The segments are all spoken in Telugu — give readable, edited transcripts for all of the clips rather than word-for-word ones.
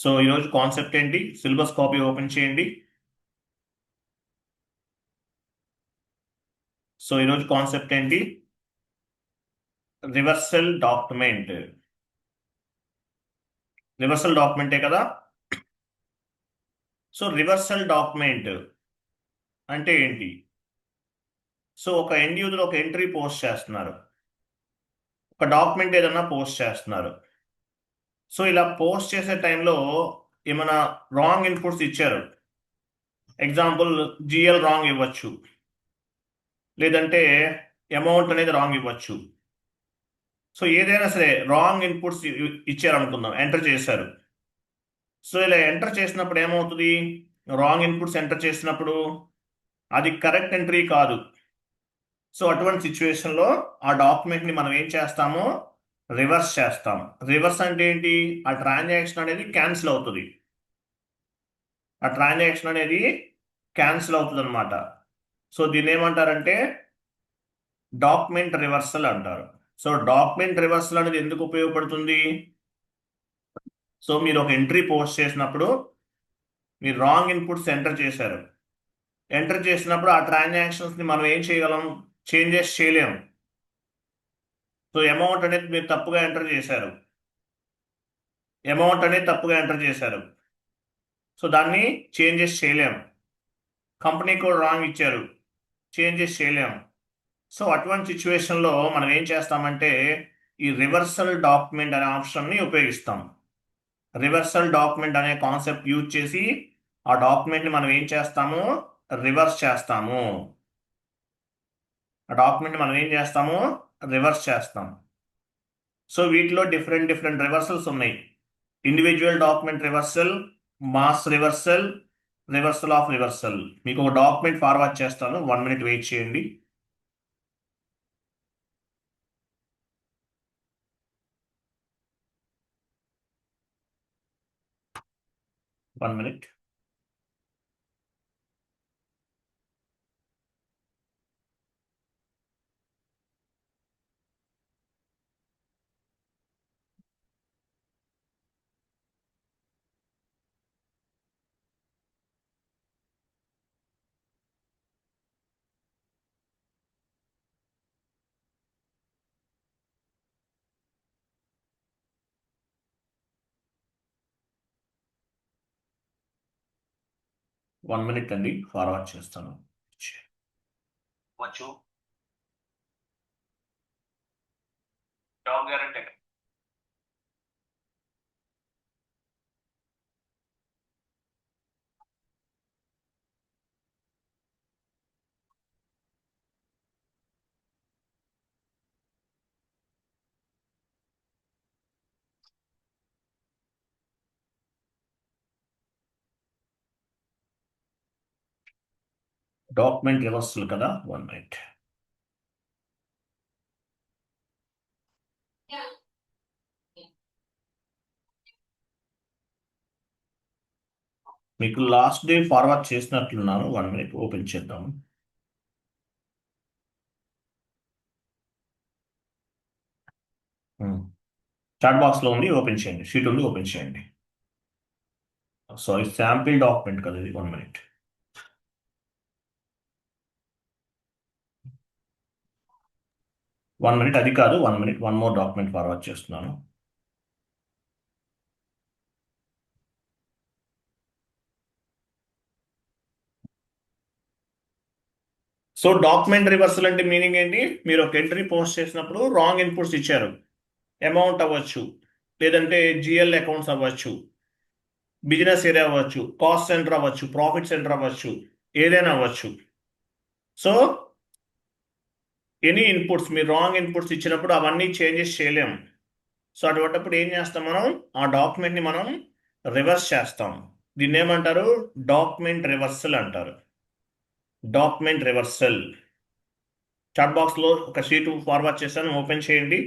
సో ఈరోజు కాన్సెప్ట్ ఏంటి? సిలబస్ కాపీ ఓపెన్ చేయండి. సో ఈరోజు కాన్సెప్ట్ ఏంటి? Reversal document. రివర్సల్ డాక్యుమెంటే కదా. సో రివర్సల్ డాక్యుమెంట్ అంటే ఏంటి? సో ఒక ఎండ్ యూజర్ ఒక ఎంట్రీ పోస్ట్ చేస్తున్నారు, ఒక డాక్యుమెంట్ ఏదన్నా పోస్ట్ చేస్తున్నారు. సో ఇలా పోస్ట్ చేసే టైంలో ఏమైనా రాంగ్ ఇన్పుట్స్ ఇచ్చారు. ఎగ్జాంపుల్, జిఎల్ రాంగ్ ఇవ్వచ్చు, లేదంటే అమౌంట్ అనేది రాంగ్ ఇవ్వచ్చు. సో ఏదైనా సరే రాంగ్ ఇన్పుట్స్ ఇచ్చారు అనుకుందాం, ఎంటర్ చేశారు. సో ఇలా ఎంటర్ చేసినప్పుడు ఏమవుతుంది? రాంగ్ ఇన్పుట్స్ ఎంటర్ చేసినప్పుడు అది కరెక్ట్ ఎంట్రీ కాదు. సో అటువంటి సిచ్యువేషన్లో ఆ డాక్యుమెంట్ని మనం ఏం చేస్తాము? రివర్స్ చేస్తాం. రివర్స్ అంటే ఏంటి? ఆ ట్రాన్సాక్షన్ అనేది క్యాన్సిల్ అవుతుంది. ఆ ట్రాన్సాక్షన్ అనేది క్యాన్సిల్ అవుతుంది అనమాట. సో దీన్ని ఏమంటారంటే డాక్యుమెంట్ రివర్సల్ అంటారు. సో డాక్యుమెంట్ రివర్సల్ అనేది ఎందుకు ఉపయోగపడుతుంది? సో మీరు ఒక ఎంట్రీ పోస్ట్ చేసినప్పుడు మీరు రాంగ్ ఇన్పుట్స్ ఎంటర్ చేశారు. ఎంటర్ చేసినప్పుడు ఆ ట్రాన్సాక్షన్స్ని మనం ఏం చేయగలం? చేంజెస్ చేయలేము. సో అమౌంట్ అనేది మీరు తప్పుగా ఎంటర్ చేశారు. సో దాన్ని చేంజెస్ చేయలేము. కంపెనీ కూడా రాంగ్ ఇచ్చారు, చేంజెస్ చేయలేము. సో అటువంటి సిచ్యువేషన్లో మనం ఏం చేస్తామంటే ఈ రివర్సల్ డాక్యుమెంట్ అనే ఆప్షన్ని ఉపయోగిస్తాం. రివర్సల్ డాక్యుమెంట్ అనే కాన్సెప్ట్ యూజ్ చేసి ఆ డాక్యుమెంట్ని మనం ఏం చేస్తాము? రివర్స్ చేస్తాము. ఆ డాక్యుమెంట్ని మనం ఏం చేస్తాము? రివర్స్ చేస్తాం. సో వీటిలో డిఫరెంట్ డిఫరెంట్ రివర్సల్స్ ఉన్నాయి. Individual document reversal, mass reversal, reversal of reversal. మీకు ఒక డాక్యుమెంట్ ఫార్వర్డ్ చేస్తాను, 1 minute వెయిట్ చేయండి. One minute. వన్ మినిట్ అండి, ఫార్వర్డ్ చేస్తాను. వచ్చు జాబ్ గ్యారంటీ. డాక్యుమెంట్ రివర్సల్ కదా, 1 minute. మీకు లాస్ట్ డే ఫార్వర్డ్ చేసినట్లున్నాను, 1 minute ఓపెన్ చేద్దాం. చాట్ బాక్స్లో ఉంది, ఓపెన్ చేయండి. షీట్ ఉంది, ఓపెన్ చేయండి. సారీ, శాంపిల్ డాక్యుమెంట్ కదా ఇది. 1 minute. 1 minute అది కాదు, 1 minute, one more document forward చేస్తున్నాను. సో డాక్యుమెంట్ రివర్సల్ అంటే మీనింగ్ ఏంటి? మీరు ఒక ఎంట్రీ పోస్ట్ చేసినప్పుడు రాంగ్ ఇన్పుట్స్ ఇచ్చారు. అమౌంట్ అవ్వచ్చు, లేదంటే జిఎల్ అకౌంట్స్ అవ్వచ్చు, బిజినెస్ ఏరియా అవ్వచ్చు, కాస్ట్ సెంటర్ అవ్వచ్చు, ప్రాఫిట్ సెంటర్ అవ్వచ్చు, ఏదైనా అవ్వచ్చు. సో ఎనీ ఇన్పుట్స్, మీరు రాంగ్ ఇన్పుట్స్ ఇచ్చినప్పుడు అవన్నీ చేంజెస్ చేయలేము. సో అటువంటిప్పుడు ఏం చేస్తాం? మనం ఆ డాక్యుమెంట్ని మనం రివర్స్ చేస్తాం. దీన్ని ఏమంటారు? డాక్యుమెంట్ రివర్సల్ అంటారు. Document reversal. చాట్ బాక్స్లో ఒక షీట్ ఫార్వర్డ్ చేశాను, ఓపెన్ చేయండి.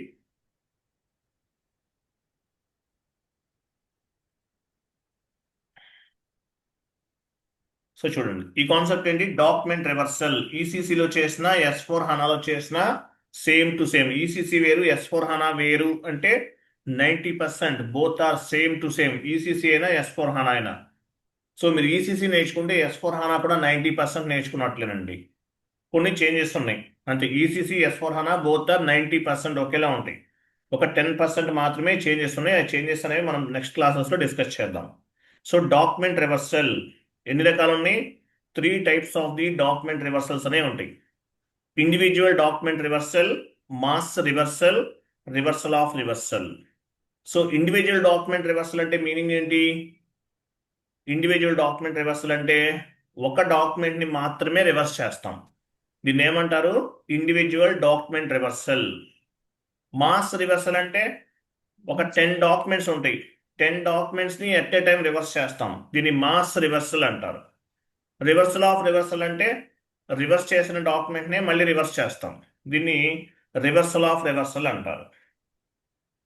సో చూడండి, ఈ కాన్సెప్ట్ ఏంటి? Document reversal. ఈసీసీలో చేసిన, S4 హనాలో చేసిన సేమ్ టు సేమ్. ఈసీసీ వేరు, S4 హనా వేరు అంటే 90% both are same to same, ECC అయినా S4 HANA అయినా. సో మీరు ఈసీసీ నేర్చుకుంటే S4 HANA కూడా 90% నేర్చుకున్నట్లేనండి. కొన్ని చేంజెస్ ఉన్నాయి అంతే. ECC S4 HANA both are 90% ఒకేలా ఉంటాయి. ఒక 10% మాత్రమే చేంజెస్ ఉన్నాయి. ఆ చేంజెస్ అనేవి మనం నెక్స్ట్ క్లాసెస్లో డిస్కస్ చేద్దాం. సో డాక్యుమెంట్ రివర్సల్ ఎన్ని రకాలు ఉన్నాయి? 3 types of the document reversals అనేవి ఉంటాయి. Individual document reversal, mass reversal, reversal of reversal. So individual document reversal అంటే మీనింగ్ ఏంటి? ఇండివిజువల్ డాక్యుమెంట్ రివర్సల్ అంటే ఒక డాక్యుమెంట్ని మాత్రమే రివర్స్ చేస్తాం. దీన్ని ఏమంటారు? Individual document reversal. Mass reversal అంటే ఒక 10 డాక్యుమెంట్స్ ఉంటాయి, 10 డాక్యుమెంట్స్ని ఎట్ ఏ టైం రివర్స్ చేస్తాం. దీన్ని మాస్ రివర్సల్ అంటారు. రివర్సల్ ఆఫ్ రివర్సల్ అంటే రివర్స్ చేసిన డాక్యుమెంట్నే మళ్ళీ రివర్స్ చేస్తాం. దీన్ని రివర్సల్ ఆఫ్ రివర్సల్ అంటారు.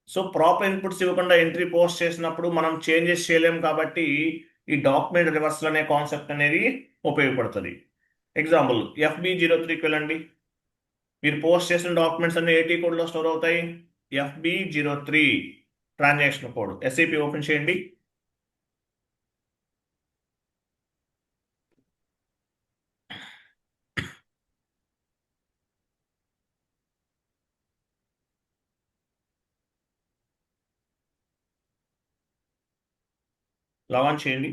సో ప్రాపర్ ఇన్పుట్స్ ఇవ్వకుండా ఎంట్రీ పోస్ట్ చేసినప్పుడు మనం చేంజెస్ చేయలేం కాబట్టి ఈ డాక్యుమెంట్ రివర్సల్ అనే కాన్సెప్ట్ అనేది ఉపయోగపడుతుంది. ఎగ్జాంపుల్ FB03కి వెళ్ళండి. మీరు పోస్ట్ చేసిన డాక్యుమెంట్స్ అన్ని ఏటీ కోడ్లో స్టోర్ అవుతాయి. FB03 transaction code. SAP open చేయండి. లాగాన్ చేయండి.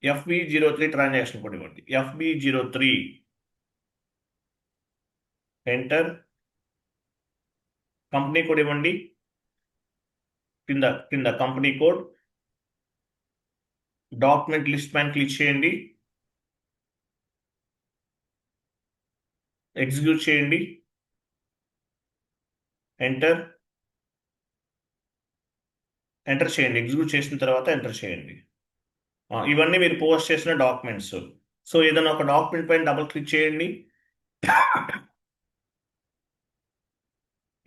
FB03 ట్రాన్సాక్షన్ కోడ్ ఇవ్వండి. FB03 enter. కంపెనీ కోడ్ ఇవ్వండి. కింద కింద కంపెనీ కోడ్. డాక్యుమెంట్ లిస్ట్ పైన క్లిక్ చేయండి. ఎగ్జిక్యూట్ చేయండి. ఎంటర్. ఎంటర్ చేయండి. ఎగ్జిక్యూట్ చేసిన తర్వాత ఎంటర్ చేయండి. ఇవన్నీ మీరు పోస్ట్ చేసిన డాక్యుమెంట్స్. సో ఏదైనా ఒక డాక్యుమెంట్ పైన డబుల్ క్లిక్ చేయండి.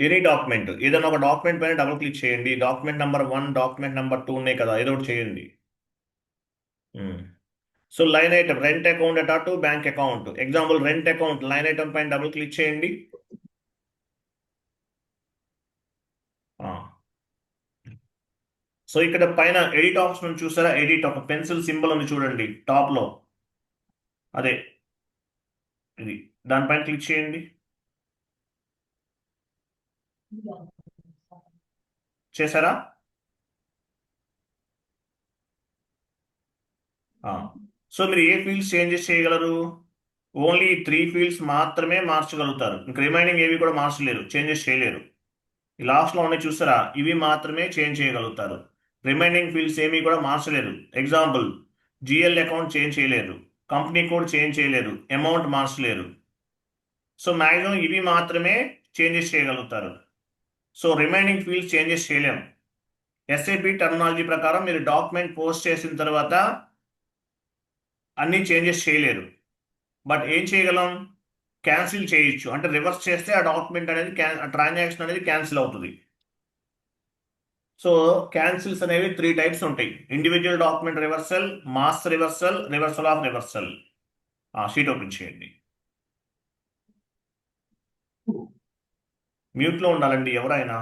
ఎనీ డాక్యుమెంట్, ఏదైనా ఒక డాక్యుమెంట్ పైన డబుల్ క్లిక్ చేయండి. డాక్యుమెంట్ నెంబర్ 1, డాక్యుమెంట్ నెంబర్ 2 ఉన్నాయి కదా, ఏదో ఒకటి చేయండి. So line item rent account అటా to bank account. Example rent account line item పైన డబుల్ క్లిక్ చేయండి. సో ఇక్కడ పైన ఎడిట్ ఆప్షన్ చూసారా? ఎడిట్ ఒక పెన్సిల్ సింబల్ ఉంది చూడండి టాప్ లో, అదే ఇది. దానిపైన క్లిక్ చేయండి. చేశారా? సో మీరు ఏ ఫీల్డ్స్ చేంజెస్ చేయగలరు? ఓన్లీ 3 ఫీల్డ్స్ మాత్రమే మార్చగలుగుతారు. ఇంక రిమైనింగ్ ఏవి కూడా మార్చలేరు, చేంజెస్ చేయలేరు. ఈ లాస్ట్లో ఉన్నాయి చూసారా, ఇవి మాత్రమే చేంజ్ చేయగలుగుతారు. రిమైనింగ్ ఫీల్డ్స్ ఏమీ కూడా మార్చలేరు. ఎగ్జాంపుల్ జిఎల్ అకౌంట్ చేంజ్ చేయలేరు, కంపెనీ కోడ్ చేంజ్ చేయలేరు, అమౌంట్ మార్చలేరు. సో మ్యాక్సిమం ఇవి మాత్రమే చేంజెస్ చేయగలుగుతారు. సో రిమైనింగ్ ఫీల్డ్స్ చేంజెస్ చేయలేము. SAP టర్మినాలజీ ప్రకారం మీరు డాక్యుమెంట్ పోస్ట్ చేసిన తర్వాత అన్ని చేంజెస్ చేయలేరు. బట్ ఏం చేయగలం? క్యాన్సిల్ చేయొచ్చు. అంటే రివర్స్ చేస్తే ఆ డాక్యుమెంట్ అనేది ట్రాన్సాక్షన్ అనేది క్యాన్సిల్ అవుతుంది. సో క్యాన్సిల్స్ అనేవి 3 టైప్స్ ఉంటాయి. Individual document reversal, mass reversal, reversal of reversal. Sheet open చేయండి. మ్యూట్లో ఉండాలండి ఎవరైనా,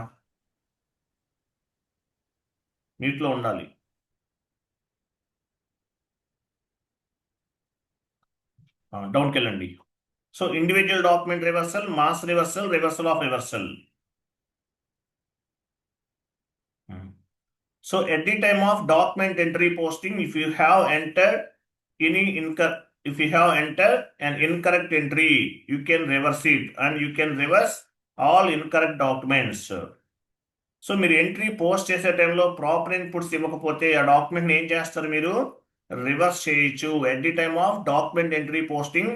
మ్యూట్లో ఉండాలి. డౌన్కి వెళ్ళండి. So individual document reversal, mass reversal, reversal of reversal. So at the time of document entry posting, if you have entered if you have entered an incorrect entry, you can reverse it and you can reverse all incorrect documents. So మీరు ఎంట్రీ పోస్ట్ చేసే టైంలో ప్రాపర్ ఇన్పుట్స్ ఇవ్వకపోతే ఆ డాక్యుమెంట్ని ఏం చేస్తారు? మీరు రివర్స్ చేయొచ్చు. At the time of document entry posting,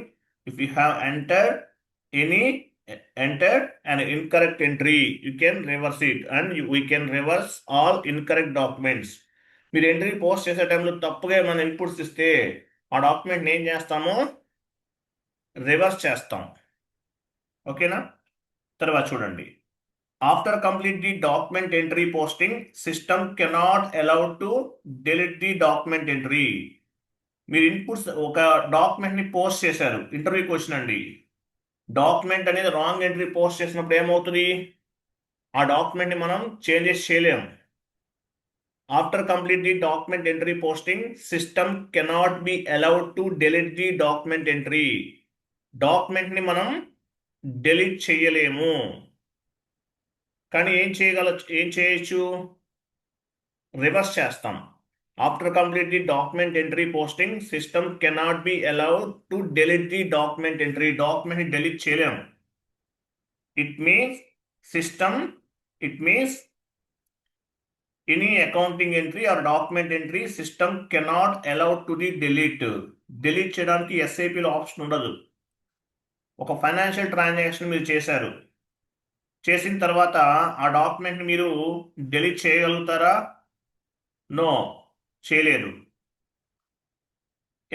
if you have entered an incorrect entry, you can reverse it and we can reverse all incorrect documents. మీరు ఎంట్రీ పోస్ట్ చేసే టైంలో తప్పుగా మన ఇన్పుట్స్ ఇస్తే ఆ డాక్యుమెంట్ని ఏం చేస్తాము? రివర్స్ చేస్తాం. ఓకేనా? తర్వాత చూడండి, after complete the document entry posting system cannot allow to delete the document entry. మీరు ఇన్పుట్స్ ఒక డాక్యుమెంట్ ని పోస్ట్ చేశారు, ఇంటర్వ్యూ క్వశ్చన్ అండి. డాక్యుమెంట్ అనేది రాంగ్ ఎంట్రీ పోస్ట్ చేసినప్పుడు ఏమవుతుంది, ఆ డాక్యుమెంట్ ని మనం చేంజెస్ చేయలేం. After complete the document entry posting system cannot be allowed to delete the document entry. Document ని మనం డెలీట్ చేయలేము, కానీ ఏం చేయొచ్చు, రివర్స్ చేస్తాం. After complete the document entry posting system cannot be allowed to delete the document entry. Document ని డెలీట్ చేయలేము. It means any accounting entry are document entry system cannot allowed to the delete చేయడానికి ఎస్ఐపిలో ఆప్షన్ ఉండదు. ఒక ఫైనాన్షియల్ ట్రాన్సాక్షన్ మీరు చేశారు, చేసిన తర్వాత ఆ డాక్యుమెంట్ మీరు డిలీట్ చేయగలుగుతారా? నో, చేయలేరు.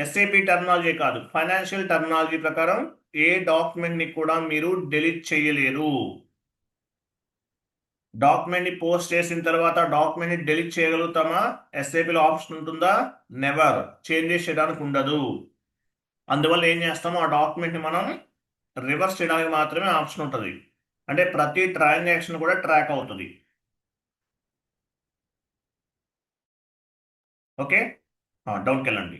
ఎస్ఏపి టర్మినాలజీ కాదు, ఫైనాన్షియల్ టర్మినాలజీ ప్రకారం ఏ డాక్యుమెంట్ ని కూడా మీరు డిలీట్ చేయలేరు. డాక్యుమెంట్ ని పోస్ట్ చేసిన తర్వాత డాక్యుమెంట్ ని డిలీట్ చేయగలుగుతామా? ఎస్ఏపిలో ఆప్షన్ ఉంటుందా? నెవర్. చేంజెస్ చేయడానికి ఉండదు. అందువల్ల ఏం చేస్తామో ఆ డాక్యుమెంట్ ని మనం రివర్స్ చేయడానికి మాత్రమే ఆప్షన్ ఉంటుంది. అంటే ప్రతి ట్రాన్సాక్షన్ కూడా ట్రాక్ అవుతుంది. ఓకే, డౌన్కి వెళ్ళండి.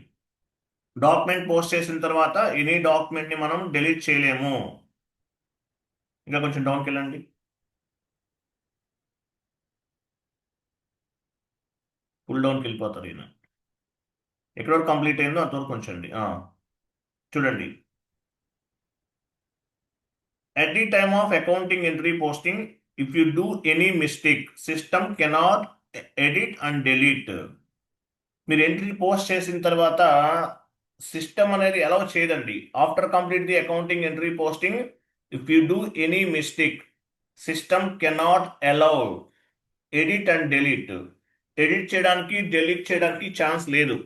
డాక్యుమెంట్ పోస్ట్ చేసిన తర్వాత ఎనీ డాక్యుమెంట్ ని మనం డిలీట్ చేయలేము. ఇంకా కొంచెం డౌన్కి వెళ్ళండి. ఫుల్ డౌన్కి వెళ్ళిపోతారు ఈయన. ఎక్కడ వరకు కంప్లీట్ అయిందో అంతవరకు ఉంచండి. చూడండి, at the time of accounting entry posting, if you do any mistake, system cannot edit and delete. మీరు ఎంట్రీ పోస్ట్ చేసిన తర్వాత సిస్టమ్ అనేది అలౌ చేయదండి. After complete the accounting entry posting, if you do any mistake, system cannot allow edit and delete. Edit చేయడానికి డెలీట్ చేయడానికి ఛాన్స్ లేదు.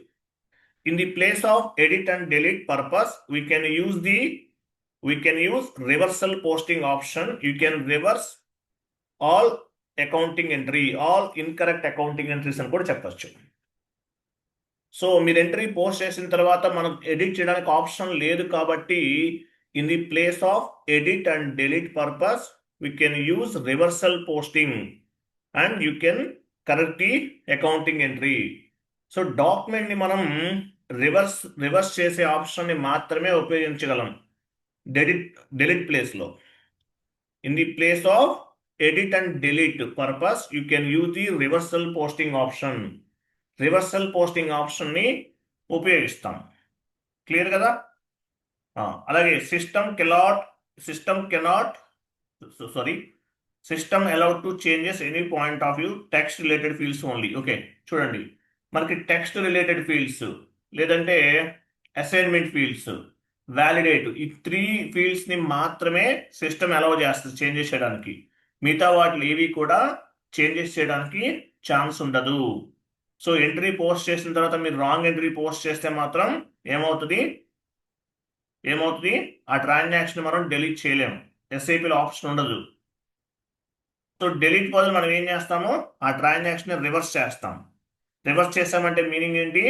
In the place of edit and delete purpose we can use reversal posting option. You can reverse all accounting entry, all incorrect accounting entries అని కూడా చెప్పచ్చు. సో మీరు ఎంట్రీ పోస్ట్ చేసిన తర్వాత మనం ఎడిట్ చేయడానికి ఆప్షన్ లేదు కాబట్టి in the place of edit and delete purpose we can use reversal posting and you can correct the accounting entry. So document ని మనం రివర్స్ చేసే ఆప్షన్ ని మాత్రమే ఉపయోగించగలం delete place లో. In the place of edit and delete purpose, you can use the reversal posting option. Reversal posting option ని ఉపయోగిస్తాం. క్లియర్ కదా? అలాగే system allowed to changes any point of view text related fields only. Okay, చూడండి, మనకి టెక్స్ట్ రిలేటెడ్ ఫీల్డ్స్ లేదంటే అసైన్మెంట్ ఫీల్డ్స్, వ్యాలిడేట్, ఈ 3 ఫీల్డ్స్ ని మాత్రమే సిస్టమ్ అలౌ చేస్తుంది చేంజెస్ చేయడానికి. మిగతా వాటిని ఏవి కూడా చేంజెస్ చేయడానికి ఛాన్స్ ఉండదు. సో ఎంట్రీ పోస్ట్ చేసిన తర్వాత మీరు రాంగ్ ఎంట్రీ పోస్ట్ చేస్తే మాత్రం ఏమవుతుంది, ఆ ట్రాన్సాక్షన్ మనం డిలీట్ చేయలేము. ఎస్ఐపిలో ఆప్షన్ ఉండదు. సో డిలీట్ బదులు మనం ఏం చేస్తాము, ఆ ట్రాన్సాక్షన్ రివర్స్ చేస్తాం. రివర్స్ చేస్తామంటే మీనింగ్ ఏంటి,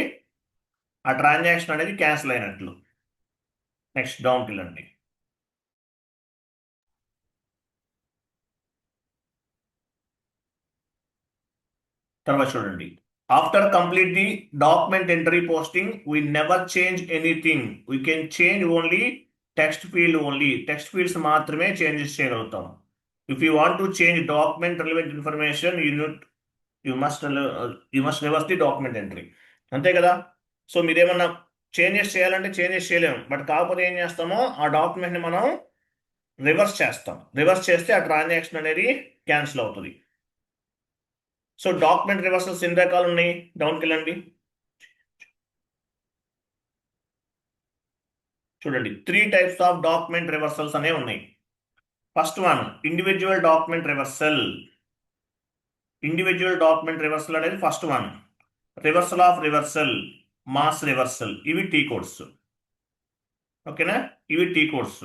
ఆ ట్రాన్సాక్షన్ అనేది క్యాన్సిల్ అయినట్లు. నెక్స్ట్ డౌన్కి వెళ్ళండి. తర్వాత చూడండి, after complete the document entry posting we never change anything. We can change only text field only. Text fields మాత్రమే చేంజెస్ చేయగలుగుతాం. If you want to change document relevant information, you must reverse the document entry. అంతే కదా? సో మీరేమన్నా చేంజెస్ చేయాలంటే చేంజెస్ చేయలేము, బట్ కాకపోతే ఏం చేస్తామో ఆ డాక్యుమెంట్ ని మనం రివర్స్ చేస్తాం. రివర్స్ చేస్తే ఆ ట్రాన్సాక్షన్ అనేది క్యాన్సిల్ అవుతుంది. సో డాక్యుమెంట్ రివర్సల్స్ ఎన్ని రకాలు ఉన్నాయి, డౌన్కి వెళ్ళండి. చూడండి, 3 types ఆఫ్ డాక్యుమెంట్ రివర్సల్స్ అనేవి ఉన్నాయి. First one, individual document reversal. Individual document reversal అనేది first one. Reversal of reversal, mass reversal, ఇవి టీ కోడ్స్. ఓకేనా, ఇవి టీ కోడ్స్.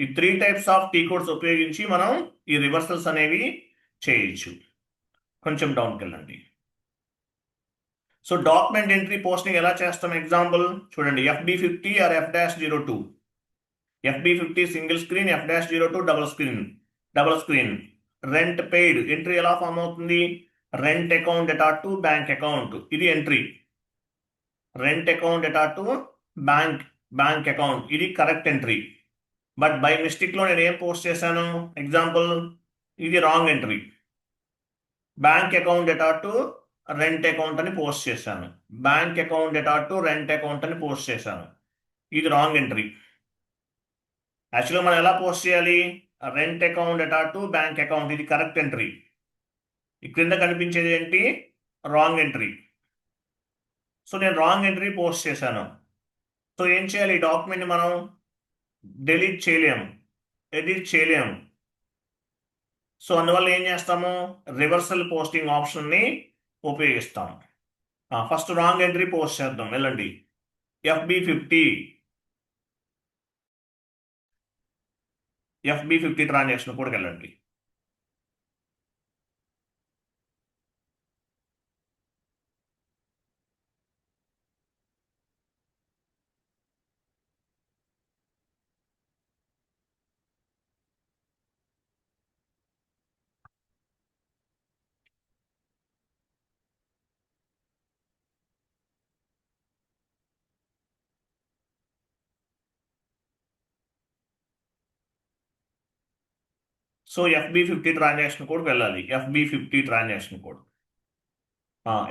ఈ 3 టైప్స్ ఆఫ్ టీ కోడ్స్ ఉపయోగించి మనం ఈ రివర్సల్స్ అనేవి చేయొచ్చు. కొంచెం డౌన్కి వెళ్ళండి. సో డాక్యుమెంట్ ఎంట్రీ పోస్టింగ్ ఎలా చేస్తాం? ఎగ్జాంపుల్ చూడండి, FB50 or F-02. FB50 single screen, F-02 double screen. Rent paid entry ఎలా ఫామ్ అవుతుంది? Rent account data to bank account, ఇది entry. Rent account data to bank account, ఇది correct entry. But by mistake లో నేను ఏం పోస్ట్ చేశాను? ఎగ్జాంపుల్, ఇది wrong entry. Bank account data to rent account అని పోస్ట్ చేశాను. Bank account data to rent account అని పోస్ట్ చేశాను. ఇది రాంగ్ ఎంట్రీ. యాక్చువల్గా మనం ఎలా పోస్ట్ చేయాలి? Rent account data to bank account, ఇది కరెక్ట్ ఎంట్రీ. ఈ క్రింద కనిపించేది ఏంటి? Wrong entry. సో నేను రాంగ్ ఎంట్రీ పోస్ట్ చేశాను. సో ఏం చేయాలి? ఈ డాక్యుమెంట్ మనం డిలీట్ చేయలేము, ఎడిట్ చేయలేము. సో అందువల్ల ఏం చేస్తాము? రివర్సల్ పోస్టింగ్ ఆప్షన్ని ఉపయోగిస్తాం. ఫస్ట్ రాంగ్ ఎంట్రీ పోస్ట్ చేద్దాం. వెళ్ళండి, FB50 ట్రాన్సాక్షన్ కూడా వెళ్ళండి. సో FB50 ట్రాన్సాక్షన్ కోడ్ వెళ్ళాలి. FB50 transaction code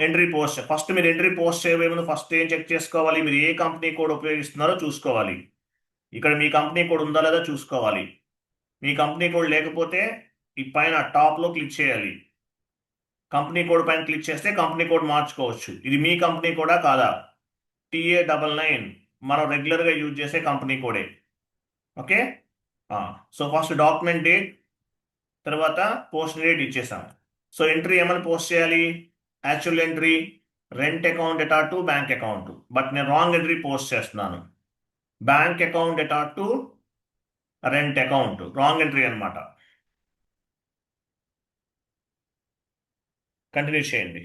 entry post. First మీరు ఎంట్రీ పోస్ట్ చేయబోయే ముందు ఫస్ట్ ఏం చెక్ చేసుకోవాలి? మీరు ఏ కంపెనీ కోడ్ ఉపయోగిస్తున్నారో చూసుకోవాలి. ఇక్కడ మీ కంపెనీ కోడ్ ఉందా లేదా చూసుకోవాలి. మీ కంపెనీ కోడ్ లేకపోతే ఈ పైన టాప్లో క్లిక్ చేయాలి. కంపెనీ కోడ్ పైన క్లిక్ చేస్తే కంపెనీ కోడ్ మార్చుకోవచ్చు. ఇది మీ కంపెనీ కోడా కాదా? TA99 మనం రెగ్యులర్గా యూజ్ చేసే కంపెనీ కోడే. Okay. So first document date, తర్వాత పోస్ట్ డేట్ ఇచ్చేసాం. సో ఎంట్రీ ఏమని పోస్ట్ చేయాలి? Actual entry rent account data to bank account. But నేను రాంగ్ ఎంట్రీ పోస్ట్ చేస్తున్నాను. Bank account data to rent account, wrong entry అనమాట. కంటిన్యూ చేయండి.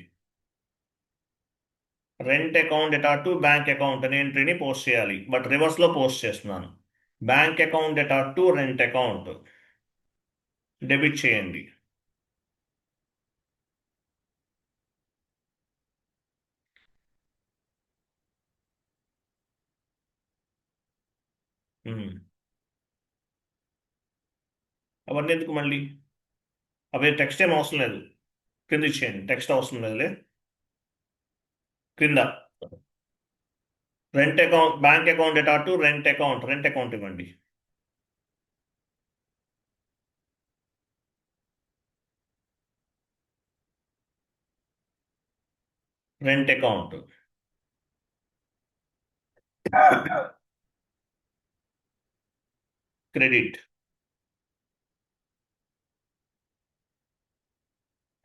Rent account data to bank account అనే ఎంట్రీని పోస్ట్ చేయాలి, బట్ రివర్స్లో పోస్ట్ చేస్తున్నాను. Bank account data to rent account debit చేయండి. అవన్నీ ఎందుకు మళ్ళీ? అవి టెక్స్ట్ ఏం అవసరం లేదు. కింద ఇచ్చేయండి, టెక్స్ట్ అవసరం లేదులే. క్రింద rent account, bank account data to rent account ఇవ్వండి. రెంట్ అకౌంట్ క్రెడిట్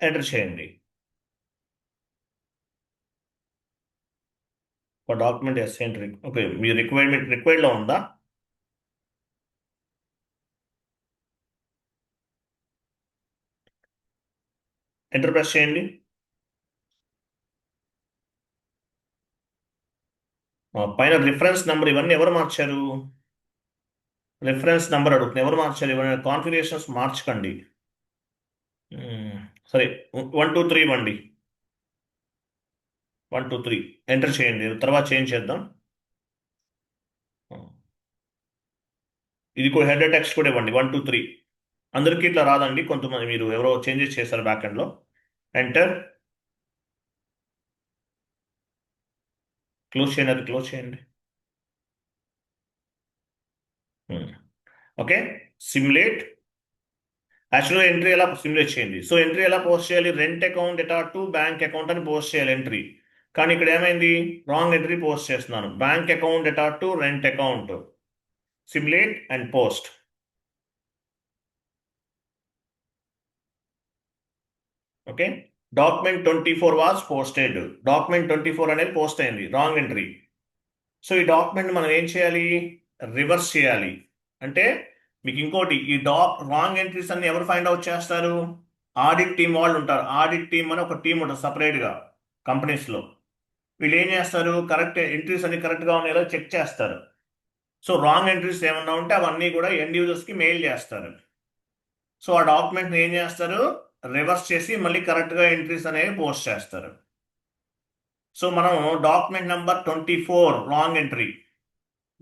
ఎంటర్ చేయండి. ఒక డాక్యుమెంట్ ఎంట్రీ. ఓకే, మీ రిక్వైర్డ్లో ఉందా? ఎంటర్ ప్రెస్ చేయండి. పైన రిఫరెన్స్ నెంబర్ ఇవన్నీ ఎవరు మార్చారు? రిఫరెన్స్ నెంబర్ అడుగుతుంది, ఎవరు మార్చారు? ఇవన్నీ కాన్ఫిగరేషన్స్ మార్చకండి. సరే, 123 ఇవ్వండి. 123 ఎంటర్ చేయండి, తర్వాత చేంజ్ చేద్దాం. ఇది కూడా హెడర్ టెక్స్ట్ కూడా ఇవ్వండి 123. అందరికీ ఇట్లా రాదండి, కొంతమంది మీరు ఎవరో చేంజెస్ చేశారు బ్యాక్ ఎండ్లో. ఎంటర్. క్లోజ్ చేయండి, అది క్లోజ్ చేయండి. Okay, simulate. యాక్చువల్గా ఎంట్రీ ఎలా సిమ్యులేట్ చేయండి. సో ఎంట్రీ ఎలా పోస్ట్ చేయాలి? Rent account data to bank account అని పోస్ట్ చేయాలి ఎంట్రీ. కానీ ఇక్కడ ఏమైంది? రాంగ్ ఎంట్రీ పోస్ట్ చేస్తున్నాను. Bank account data to rent account. Simulate and post. Okay, document 24 was posted. Document 24 అనేది పోస్ట్ అయింది, రాంగ్ ఎంట్రీ. సో ఈ డాక్యుమెంట్ మనం ఏం చేయాలి? రివర్స్ చేయాలి. అంటే మీకు ఇంకోటి, ఈ రాంగ్ ఎంట్రీస్ అన్ని ఎవరు ఫైండ్ అవుట్ చేస్తారు? ఆడిట్ టీం వాళ్ళు ఉంటారు. ఆడిట్ టీం అని ఒక టీం ఉంటుంది సపరేట్గా కంపెనీస్లో. వీళ్ళు ఏం చేస్తారు? కరెక్ట్ ఎంట్రీస్ అన్ని కరెక్ట్గా ఉన్నాయో చెక్ చేస్తారు. సో రాంగ్ ఎంట్రీస్ ఏమన్నా ఉంటే అవన్నీ కూడా ఎండ్ యూజర్స్కి మెయిల్ చేస్తారు. సో ఆ డాక్యుమెంట్ని ఏం చేస్తారు? రివర్స్ చేసి మళ్ళీ కరెక్ట్గా ఎంట్రీస్ అనేవి పోస్ట్ చేస్తారు. సో మనం document number 24 wrong entry.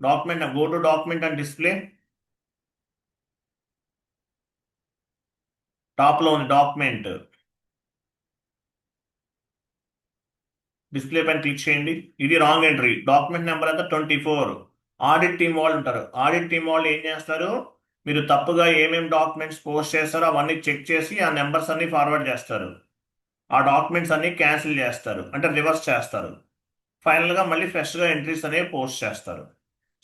Document go to document and display. టాప్లో ఉంది డాక్యుమెంట్. డిస్ప్లే పైన క్లిక్ చేయండి. ఇది రాంగ్ ఎంట్రీ. డాక్యుమెంట్ నెంబర్ అంతా 24. ఆడిట్ టీం వాళ్ళు ఉంటారు. ఆడిట్ టీం వాళ్ళు ఏం చేస్తారు? మీరు తప్పుగా ఏమేమి డాక్యుమెంట్స్ పోస్ట్ చేస్తారో అవన్నీ చెక్ చేసి ఆ నెంబర్స్ అన్ని ఫార్వర్డ్ చేస్తారు. ఆ డాక్యుమెంట్స్ అన్ని క్యాన్సిల్ చేస్తారు, అంటే రివర్స్ చేస్తారు. ఫైనల్గా మళ్ళీ ఫ్రెష్గా ఎంట్రీస్ అనేవి పోస్ట్ చేస్తారు.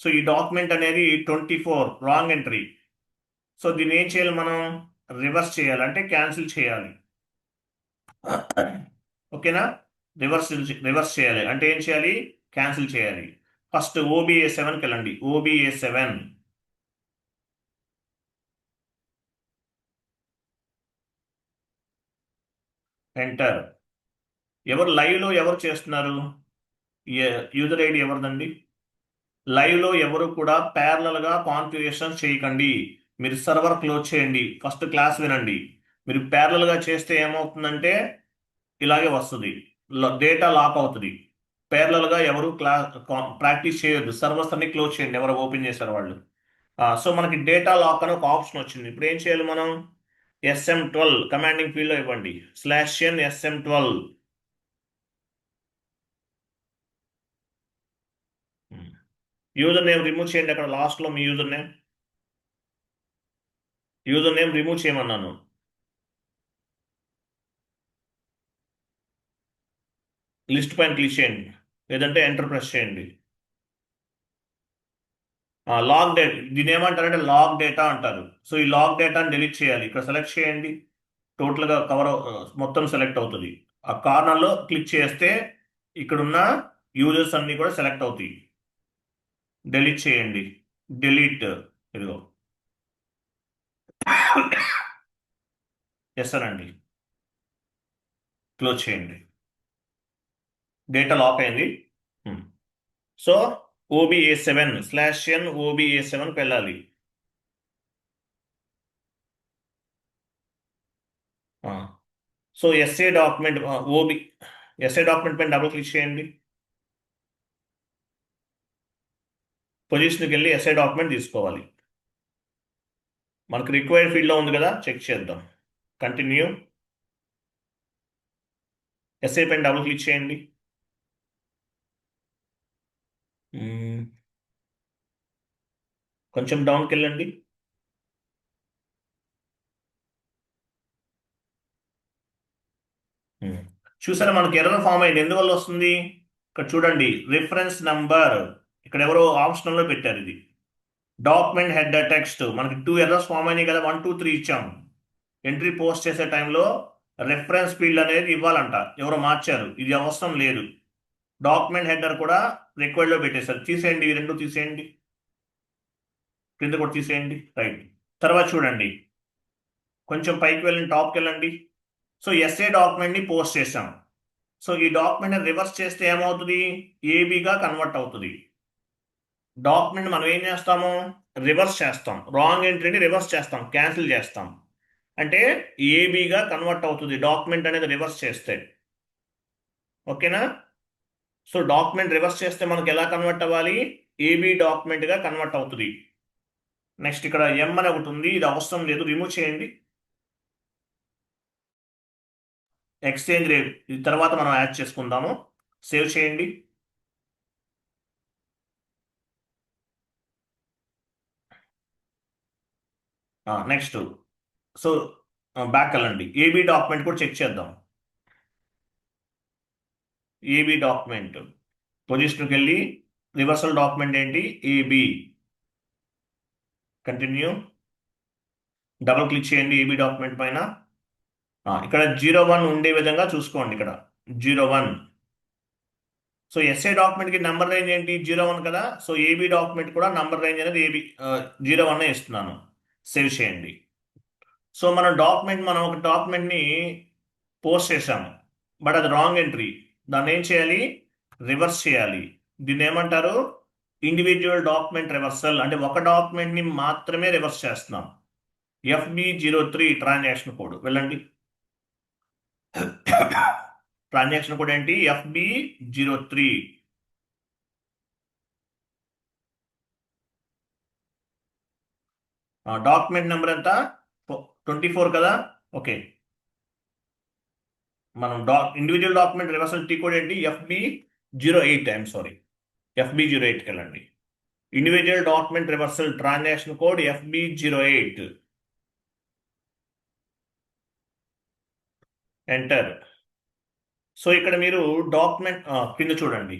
సో ఈ డాక్యుమెంట్ అనేది 24 రాంగ్ ఎంట్రీ. సో దీన్ని ఏం చేయాలి మనం? రివర్స్ చేయాలి, అంటే క్యాన్సిల్ చేయాలి. ఓకేనా? రివర్స్ రివర్స్ చేయాలి అంటే ఏం చేయాలి? క్యాన్సిల్ చేయాలి. ఫస్ట్ OBA7కి వెళ్ళండి. OBA7 enter. ఎవరు లైవ్లో ఎవరు చేస్తున్నారు? యూజర్ ఐడి ఎవరిదండి? లైవ్లో ఎవరు కూడా ప్యారలల్గా కాన్ఫిగరేషన్ చేయకండి. మీరు సర్వర్ క్లోజ్ చేయండి. ఫస్ట్ క్లాస్ వినండి. మీరు ప్యారలల్గా చేస్తే ఏమవుతుందంటే ఇలాగే వస్తుంది, డేటా లాక్ అవుతుంది. ప్యారలల్గా ఎవరు ప్రాక్టీస్ చేయొద్దు. సర్వర్స్ అన్ని క్లోజ్ చేయండి ఎవరు ఓపెన్ చేశారు వాళ్ళు. సో మనకి డేటా లాక్ అని ఒక ఆప్షన్ వచ్చింది. ఇప్పుడు ఏం చేయాలి మనం? SM12 కమాండింగ్ ఫీల్డ్లో ఇవ్వండి. /n SM12. User name remove చేయండి. అక్కడ లాస్ట్లో మీ యూజర్ నేమ్ రిమూవ్ చేయమన్నాను. లిస్ట్ పైన క్లిక్ చేయండి, లేదంటే ఎంటర్ ప్రెస్ చేయండి. లాగ్ డేట్, దీని ఏమంటారంటే లాగ్ డేటా అంటారు. సో ఈ లాగ్ డేటాని డిలీట్ చేయాలి. ఇక్కడ సెలెక్ట్ చేయండి. టోటల్గా మొత్తం సెలెక్ట్ అవుతుంది. ఆ కార్నర్లో క్లిక్ చేస్తే ఇక్కడున్న యూజర్స్ అన్ని కూడా సెలెక్ట్ అవుతాయి. డిలీట్ చేయండి. డిలీట్. ఇదిగో చేస్తానండి. క్లోజ్ చేయండి. డేటా లాక్ అయింది. సో OBA7 /n OBA7కి వెళ్ళాలి. So SA document SA document పైన డబుల్ క్లిక్ చేయండి. పొజిషన్కి వెళ్ళి ఎస్ఐ డాక్యుమెంట్ తీసుకోవాలి. మనకు రిక్వైర్డ్ ఫీల్డ్లో ఉంది కదా, చెక్ చేద్దాం. కంటిన్యూ. ఎస్ఐ పైన డబుల్ క్లిక్ చేయండి. కొంచెం డౌన్కి వెళ్ళండి. చూసారా మనకి ఎర్రర్ ఫామ్ అయింది. ఎందువల్ల వస్తుంది? ఇక్కడ చూడండి, రిఫరెన్స్ నంబర్ ఇక్కడ ఎవరో ఆప్షనల్లో పెట్టారు. ఇది డాక్యుమెంట్ హెడర్ టెక్స్ట్. మనకి 2 ఎర్రర్స్ ఫామ్ అయినాయి కదా, 1 2 3 ఇచ్చాం. ఎంట్రీ పోస్ట్ చేసే టైంలో రెఫరెన్స్ ఫీల్డ్ అనేది ఇవ్వాలంట, ఎవరో మార్చారు. ఇది అవసరం లేదు. డాక్యుమెంట్ హెడర్ కూడా రిక్వైర్డ్లో పెట్టేశారు. తీసేయండి, ఈ రెండు తీసేయండి. క్రింద కూడా తీసేయండి. రైట్. తర్వాత చూడండి, కొంచెం పైకి వెళ్ళండి, టాప్కి వెళ్ళండి. సో ఎస్ఏ డాక్యుమెంట్ని పోస్ట్ చేసాం. సో ఈ డాక్యుమెంట్ని రివర్స్ చేస్తే ఏమవుతుంది? ఏబీగా కన్వర్ట్ అవుతుంది. డాక్యుమెంట్ మనం ఏం చేస్తాము? రివర్స్ చేస్తాం. రాంగ్ ఎంట్రీని రివర్స్ చేస్తాం, క్యాన్సిల్ చేస్తాం. అంటే ఏబీగా కన్వర్ట్ అవుతుంది డాక్యుమెంట్ అనేది రివర్స్ చేస్తే. ఓకేనా? సో డాక్యుమెంట్ రివర్స్ చేస్తే మనకు ఎలా కన్వర్ట్ అవ్వాలి? ఏబీ డాక్యుమెంట్గా కన్వర్ట్ అవుతుంది. నెక్స్ట్ ఇక్కడ ఎం అని ఒకటి ఉంది, ఇది అవసరం లేదు, రిమూవ్ చేయండి. ఎక్స్చేంజ్ రేట్ ఇది తర్వాత మనం యాడ్ చేసుకుందాము. సేవ్ చేయండి. నెక్స్ట్, సో బ్యాక్ వెళ్ళండి. ఏబీ డాక్యుమెంట్ కూడా చెక్ చేద్దాం. ఏబీ డాక్యుమెంట్ పొజిషన్కి వెళ్ళి రివర్సల్ డాక్యుమెంట్ ఏంటి? ఏబీ. కంటిన్యూ. డబుల్ క్లిక్ చేయండి ఏబీ డాక్యుమెంట్ పైన. ఇక్కడ 01 ఉండే విధంగా చూసుకోండి. ఇక్కడ 01. సో ఎస్ఏ డాక్యుమెంట్కి నెంబర్ రేంజ్ ఏంటి? 01 కదా. సో ఏబీ డాక్యుమెంట్ కూడా నంబర్ రేంజ్ అనేది ఏబీ 01 ఇస్తున్నాను. సేవ్ చేయండి. సో మనం ఒక డాక్యుమెంట్ని పోస్ట్ చేసాము, బట్ అది రాంగ్ ఎంట్రీ. దాన్ని ఏం చేయాలి? రివర్స్ చేయాలి. దీన్ని ఏమంటారు? Individual document reversal. అంటే ఒక డాక్యుమెంట్ని మాత్రమే రివర్స్ చేస్తున్నాం. FB03 ట్రాన్సాక్షన్ కోడ్ వెళ్ళండి. ట్రాన్సాక్షన్ కోడ్ ఏంటి? FB03. డాక్యుమెంట్ నెంబర్ ఎంత? 24 కదా. ఓకే, మనం individual document reversal T code ఏంటి? FB08. ఐఎమ్ సారీ, FB08కి వెళ్ళండి. Individual document reversal transaction code FB08. Enter. So ఇక్కడ మీరు డాక్యుమెంట్ కింద చూడండి,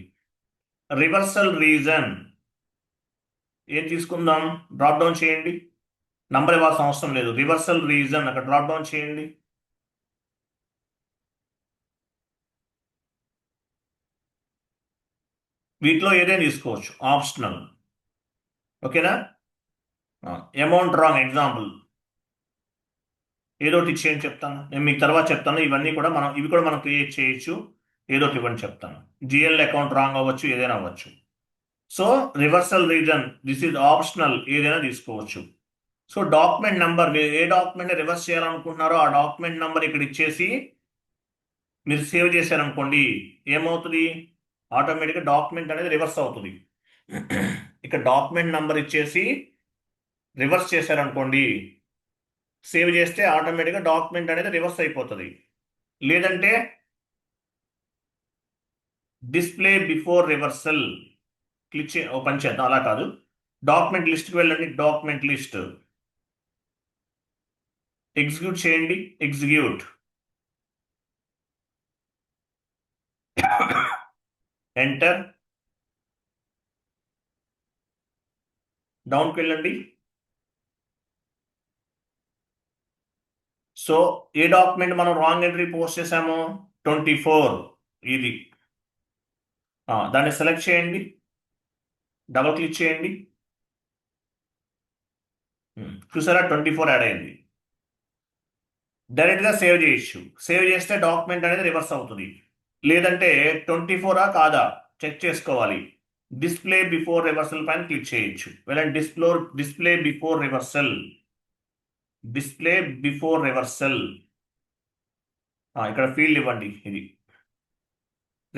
రివర్సల్ రీజన్ ఏం తీసుకుందాం? డ్రాప్ డౌన్ చేయండి. నంబర్ ఇవ్వాల్సిన అవసరం లేదు. రివర్సల్ రీజన్ అక్కడ డ్రాప్ డౌన్ చేయండి. వీటిలో ఏదైనా తీసుకోవచ్చు, ఆప్షనల్. ఓకేనా? అమౌంట్ రాంగ్ ఎగ్జాంపుల్ ఏదో ఒకటి ఇచ్చేయని చెప్తాను, నేను మీకు తర్వాత చెప్తాను. ఇవన్నీ కూడా మనం క్రియేట్ చేయొచ్చు. ఏదో ఒకటి ఇవ్వని చెప్తాను. GL అకౌంట్ రాంగ్ అవ్వచ్చు, ఏదైనా అవ్వచ్చు. So reversal reason this is optional, ఏదైనా తీసుకోవచ్చు. సో డాక్యుమెంట్ నంబర్, మీరు ఏ డాక్యుమెంట్ రివర్స్ చేయాలనుకుంటున్నారో ఆ డాక్యుమెంట్ నంబర్ ఇక్కడ ఇచ్చేసి మీరు సేవ్ చేశారనుకోండి, ఏమవుతుంది? ఆటోమేటిక్గా డాక్యుమెంట్ అనేది రివర్స్ అవుతుంది. ఇక్కడ డాక్యుమెంట్ నంబర్ ఇచ్చేసి రివర్స్ చేశారనుకోండి, సేవ్ చేస్తే ఆటోమేటిక్గా డాక్యుమెంట్ అనేది రివర్స్ అయిపోతుంది. లేదంటే డిస్ప్లే బిఫోర్ రివర్సల్ క్లిక్ పని చేద్దాం. అలా కాదు, డాక్యుమెంట్ లిస్ట్కి వెళ్ళండి. డాక్యుమెంట్ లిస్ట్ ఎగ్జిక్యూట్ చేయండి. ఎగ్జిక్యూట్. ఎంటర్. డౌన్కి వెళ్ళండి. సో ఏ డాక్యుమెంట్ మనం రాంగ్ ఎంట్రీ పోస్ట్ చేసాము? 24. ఇది దాన్ని సెలెక్ట్ చేయండి, డబుల్ క్లిక్ చేయండి. చూసారా, 24 యాడ్ అయింది. డైరెక్ట్గా సేవ్ చేయొచ్చు. సేవ్ చేస్తే డాక్యుమెంట్ అనేది రివర్స్ అవుతుంది. లేదంటే 24 కాదా చెక్ చేసుకోవాలి. డిస్ప్లే బిఫోర్ రివర్సల్ పైన క్లిక్ చేయొచ్చు. వెళ్ళండి, display before reversal. Display before reversal ఇక్కడ ఫీల్డ్ ఇవ్వండి. ఇది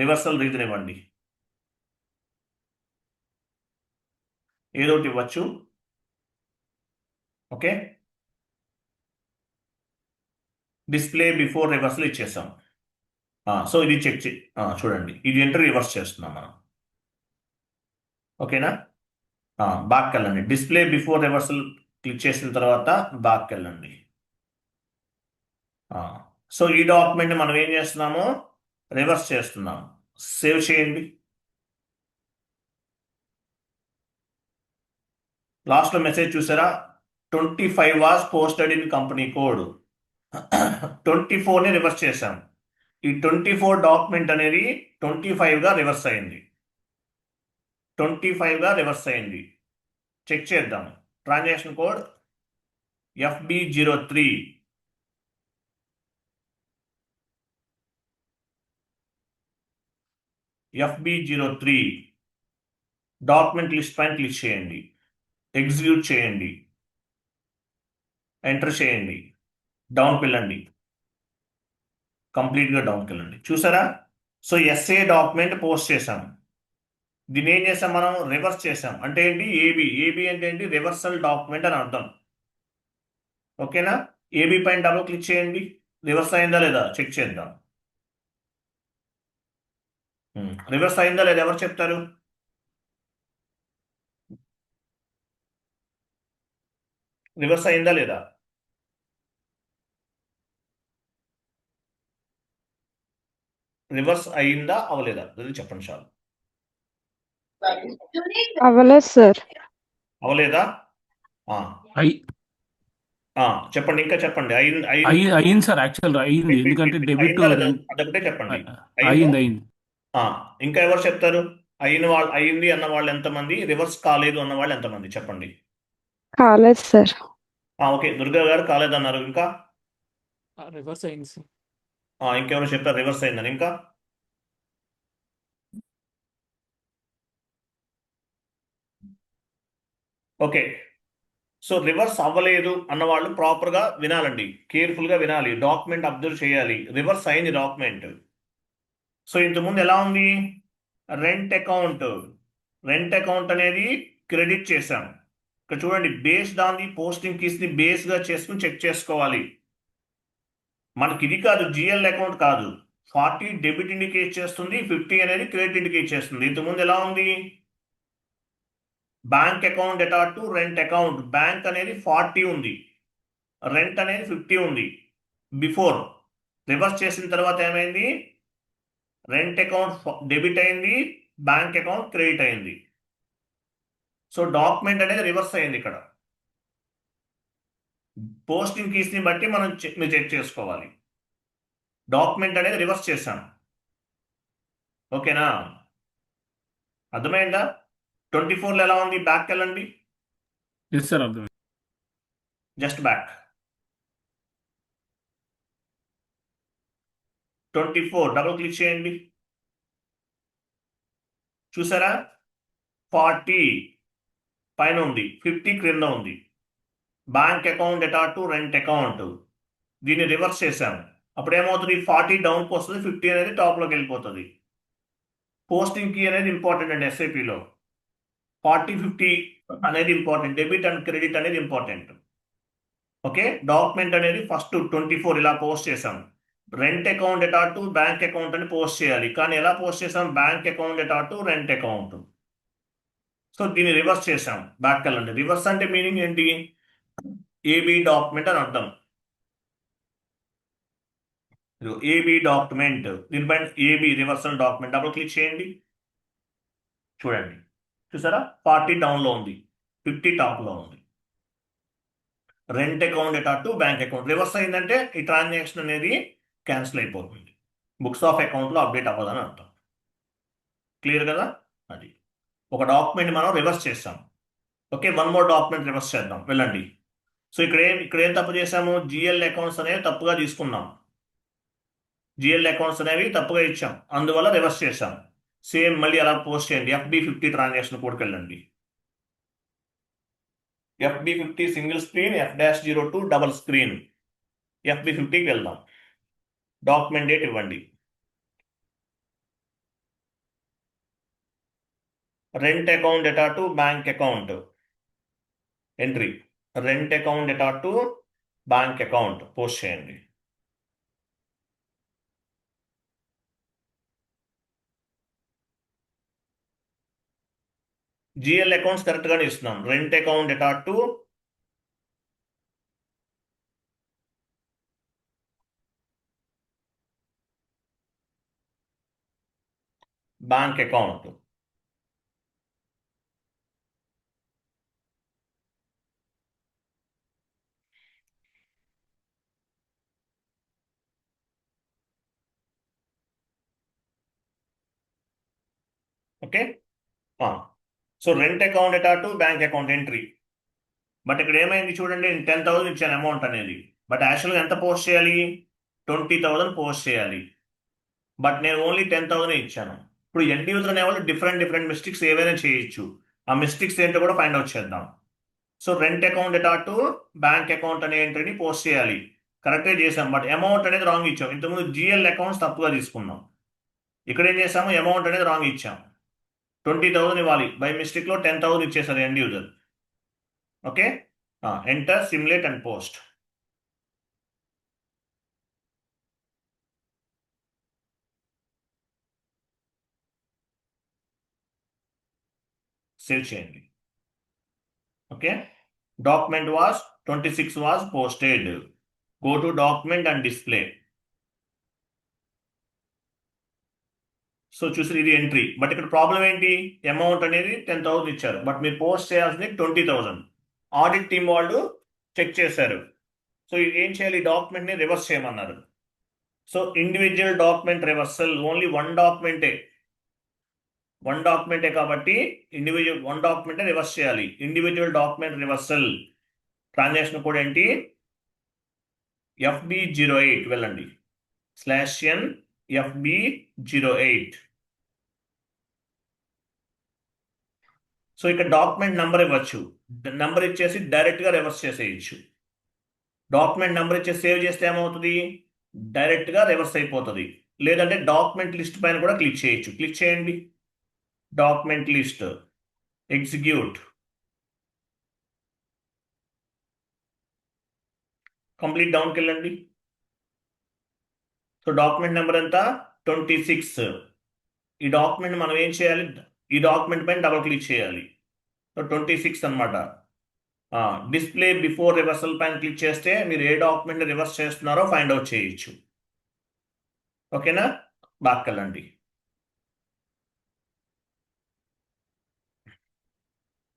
రివర్సల్ రీజన్ ఇవ్వండి, ఏదో ఒకటి ఇవ్వచ్చు. ఓకే, డిస్ప్లే బిఫోర్ రివర్సల్ ఇచ్చేసాం. సో ఇది చెక్ చూడండి, ఇది ఎంట్రీ రివర్స్ చేస్తున్నాం మనం. ఓకేనా? బ్యాక్ వెళ్ళండి. డిస్ప్లే బిఫోర్ రివర్సల్ క్లిక్ చేసిన తర్వాత బ్యాక్ వెళ్ళండి. సో ఈ డాక్యుమెంట్ మనం ఏం చేస్తున్నాము? రివర్స్ చేస్తున్నాం. సేవ్ చేయండి. లాస్ట్లో మెసేజ్ చూసారా? 25 was posted in company code. 24ని రివర్స్ చేశాం. ఈ 24 డాక్యుమెంట్ అనేది 25గా రివర్స్ అయింది. 25గా రివర్స్ అయింది. చెక్ చేద్దాం. Transaction code FB03. FB03 document list పైన క్లిక్ చేయండి. ఎగ్జిక్యూట్ చేయండి. ఎంటర్ చేయండి. డౌన్కి వెళ్ళండి. కంప్లీట్గా డౌన్కి వెళ్ళండి. చూసారా? సో SA డాక్యుమెంట్ పోస్ట్ చేశాం. దీన్ని ఏం చేసాం? మనం రివర్స్ చేసాం. అంటే ఏంటి? ఏబి అంటే ఏంటి? రివర్సల్ డాక్యుమెంట్ అని అర్థం. ఓకేనా? ఏబి పైన డబుల్ క్లిక్ చేయండి. రివర్స్ అయిందా లేదా చెక్ చేద్దాం. రివర్స్ అయిందా లేదా ఎవరు చెప్తారు? రివర్స్ అయిందా లేదా? రివర్స్ అయిందా అవలేదా అది చెప్పండి చాలు. అవ్వలేదు సార్. అవలేదా? చెప్పండి, ఇంకా చెప్పండి. అయింది సార్, యాక్చువల్ అయింది. ఎందుకంటే డెబిట్ అయిందా లేదా అదొకటే చెప్పండి. అయింది. ఇంకా ఎవరు చెప్తారు? అయింది అన్న వాళ్ళు ఎంతమంది? రివర్స్ కాలేదు అన్న వాళ్ళు ఎంతమంది చెప్పండి. కాలేదు సార్. ఓకే, దుర్గా గారు కాలేదన్నారు. ఇంకా రివర్స్ అయింది సార్. ఇంకెవరు చెప్పారు రివర్స్ అయిందని? ఇంకా ఓకే. సో రివర్స్ అవ్వలేదు అన్న వాళ్ళు ప్రాపర్గా వినాలండి, కేర్ఫుల్గా వినాలి, డాక్యుమెంట్ అబ్జర్వ్ చేయాలి. రివర్స్ అయింది డాక్యుమెంట్. సో ఇంతకుముందు ఎలా ఉంది? రెంట్ అకౌంట్, రెంట్ అకౌంట్ అనేది క్రెడిట్ చేశాం. ఇక్కడ చూడండి, based on the posting keys ని బేస్ గా చేసుకుని చెక్ చేసుకోవాలి. మనకి ఇది కాదు, జిఎల్ అకౌంట్ కాదు. 40 డెబిట్ ఇండికేట్ చేస్తుంది, 50 అనేది క్రెడిట్ ఇండికేట్ చేస్తుంది. ఇంతకుముందు ఎలా ఉంది? బ్యాంక్ అకౌంట్ అటాట్ టు రెంట్ అకౌంట్. బ్యాంక్ అనేది 40 ఉంది, రెంట్ అనేది 50 ఉంది. బిఫోర్ రివర్స్ చేసిన తర్వాత ఏమైంది? రెంట్ అకౌంట్ డెబిట్ అయింది, బ్యాంక్ అకౌంట్ క్రెడిట్ అయింది. సో డాక్యుమెంట్ అనేది రివర్స్ అయింది. ఇక్కడ పోస్టింగ్ కీస్ ని బట్టి మనం మీరు చెక్ చేసుకోవాలి. డాక్యుమెంట్ అనేది రివర్స్ చేశాం. ఓకేనా? అర్థమైందా? 24లో ఎలా ఉంది? బ్యాక్ వెళ్ళండి, ఎస్ సార్, అర్థం. Just back. 24 డబుల్ క్లిక్ చేయండి. చూసారా? 40 పైన ఉంది, 50 క్రింద ఉంది. బ్యాంక్ అకౌంట్ అటాట్ టు రెంట్ అకౌంట్, దీన్ని రివర్స్ చేశాం. అప్పుడు ఏమవుతుంది? 40 డౌన్కి వస్తుంది, 50 అనేది టాప్లోకి వెళ్ళిపోతుంది. పోస్టింగ్ కీ అనేది ఇంపార్టెంట్ అండి ఎస్ఐపిలో. 40, 50 అనేది ఇంపార్టెంట్, డెబిట్ అండ్ క్రెడిట్ అనేది ఇంపార్టెంట్. ఓకే, డాక్యుమెంట్ అనేది ఫస్ట్ 24 ఇలా పోస్ట్ చేసాం. రెంట్ అకౌంట్ అటాట్ టు బ్యాంక్ అకౌంట్ అని పోస్ట్ చేయాలి, కానీ ఎలా పోస్ట్ చేసాం? బ్యాంక్ అకౌంట్ అటాట్ టు రెంట్ అకౌంట్. సో దీన్ని రివర్స్ చేసాం. బ్యాక్ వెళ్ళండి. రివర్స్ అంటే మీనింగ్ ఏంటి? ఏబి డాక్యుమెంట్ అని అర్థం. ఏబి డాక్యుమెంట్, దీనిపైన AB reversal document double click చేయండి. చూడండి, చూసారా? 40 డౌన్లో ఉంది, 50 టాప్లో ఉంది. రెంట్ అకౌంట్ అటాట్ టు బ్యాంక్ అకౌంట్ రివర్స్ అయిందంటే ఈ ట్రాన్సాక్షన్ అనేది క్యాన్సిల్ అయిపోతుంది, బుక్స్ ఆఫ్ అకౌంట్లో అప్డేట్ అవ్వదని అర్థం. క్లియర్ కదా? అది ఒక డాక్యుమెంట్ మనం రివర్స్ చేస్తాం. Okay, one more document reverse చేద్దాం, వెళ్ళండి. సో ఇక్కడ ఏం తప్పు చేసాము? జిఎల్ అకౌంట్స్ అనేవి తప్పుగా తీసుకున్నాం. జిఎల్ అకౌంట్స్ అనేవి తప్పుగా ఇచ్చాం, అందువల్ల రివర్స్ చేసాం. సేమ్ మళ్ళీ అలా పోస్ట్ చేయండి. FB50 ట్రాన్సాక్షన్ కోడ్కి వెళ్ళండి. FB50 single screen, F-02 double screen. FB50కి వెళ్దాం. డాక్యుమెంట్ డేట్ ఇవ్వండి. రెంట్ అకౌంట్ అటాట్ to bank account entry. Rent account అటాట్ టు బ్యాంక్ అకౌంట్ పోస్ట్ చేయండి. జిఎల్ అకౌంట్స్ కరెక్ట్గానే ఇస్తున్నాం. రెంట్ అకౌంట్ అటాట్ to bank account. Okay, so rent account అటాట్ to bank account entry. But ఇక్కడ ఏమైంది చూడండి, 10,000 ఇచ్చాను అమౌంట్ అనేది, బట్ యాక్చువల్గా ఎంత పోస్ట్ చేయాలి? 20,000 పోస్ట్ చేయాలి, బట్ నేను ఓన్లీ 10,000 ఇచ్చాను. ఇప్పుడు ఎండ్ యూజర్ అనేవాళ్ళు డిఫరెంట్ మిస్టేక్స్ ఏవైనా చేయొచ్చు. ఆ మిస్టేక్స్ ఏంటో కూడా ఫైండ్ అవుట్ చేద్దాం. సో రెంట్ అకౌంట్ అటాట్ టు బ్యాంక్ అకౌంట్ అనే ఎంట్రీని పోస్ట్ చేయాలి. కరెక్టే చేసాం, బట్ అమౌంట్ అనేది రాంగ్ ఇచ్చాం. ఇంతకుముందు జిఎల్ అకౌంట్స్ తప్పుగా తీసుకున్నాం. ఇక్కడ ఏం చేసాము? అమౌంట్ అనేది రాంగ్ ఇచ్చాం. 20,000 ఇవ్వాలి, బై మిస్టేక్లో 10,000 ఇచ్చేసారు end user. Okay, enter, simulate and post. Save చేయండి. Okay, document was 26 was posted. Go to document and display. So చూసి ఇది ఎంట్రీ, బట్ ఇక్కడ ప్రాబ్లం ఏంటి? అమౌంట్ అనేది 10,000 ఇచ్చారు, బట్ మీరు పోస్ట్ చేయాల్సింది 20,000. ఆడిట్ టీమ్ వాళ్ళు చెక్ చేశారు. సో ఏం చేయాలి? డాక్యుమెంట్ని రివర్స్ చేయమన్నారు. So individual document reversal, only one డాక్యుమెంటే కాబట్టి ఇండివిజువల్ వన్ డాక్యుమెంటే రివర్స్ చేయాలి. Individual document reversal. Transaction code ఏంటి? FB08 వెళ్ళండి, /n FB08. సో ఇక్కడ డాక్యుమెంట్ నెంబర్ ఇవ్వచ్చు, నెంబర్ ఇచ్చేసి డైరెక్ట్గా రివర్స్ చేసేయచ్చు. డాక్యుమెంట్ నెంబర్ ఇచ్చేసి సేవ్ చేస్తే ఏమవుతుంది? డైరెక్ట్గా రివర్స్ అయిపోతుంది. లేదంటే డాక్యుమెంట్ లిస్ట్ పైన కూడా క్లిక్ చేయొచ్చు. క్లిక్ చేయండి, డాక్యుమెంట్ లిస్ట్, ఎగ్జిక్యూట్, కంప్లీట్ డౌన్కి వెళ్ళండి. సో డాక్యుమెంట్ నెంబర్ ఎంత? 26. ఈ డాక్యుమెంట్ మనం ఏం చేయాలి? ఈ డాక్యుమెంట్ పైన డబుల్ క్లిక్ చేయాలి. సో 26 అనమాట. డిస్ప్లే బిఫోర్ రివర్సల్ పైన క్లిక్ చేస్తే మీరు ఏ డాక్యుమెంట్ రివర్స్ చేస్తున్నారో ఫైండ్ అవుట్ చేయొచ్చు. ఓకేనా? బ్యాక్ వెళ్ళండి,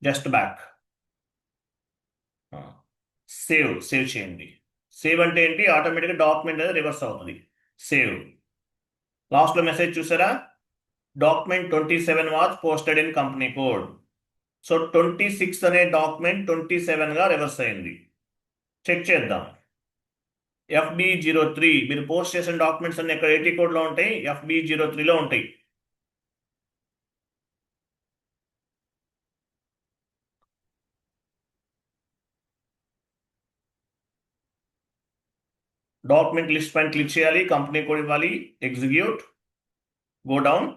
జస్ట్ బ్యాక్. సేవ్ చేయండి. సేవ్ అంటే ఏంటి? ఆటోమేటిక్గా డాక్యుమెంట్ అనేది రివర్స్ అవుతుంది. సేవ్. లాస్ట్లో మెసేజ్ చూసారా? Document 27 was posted in company code. So 26 అనే డాక్యుమెంట్ 27గా రివర్స్ అయింది. చెక్ చేద్దాం. FB03 మీరు పోస్ట్ చేసిన డాక్యుమెంట్స్ అన్ని ఇక్కడ 80 కోడ్లో ఉంటాయి, FB03లో ఉంటాయి. డాక్యుమెంట్ లిస్ట్ పైన క్లిక్ చేయాలి, కంపెనీ కోడ్ ఇవ్వాలి, ఎగ్జిక్యూట్, గో డౌన్.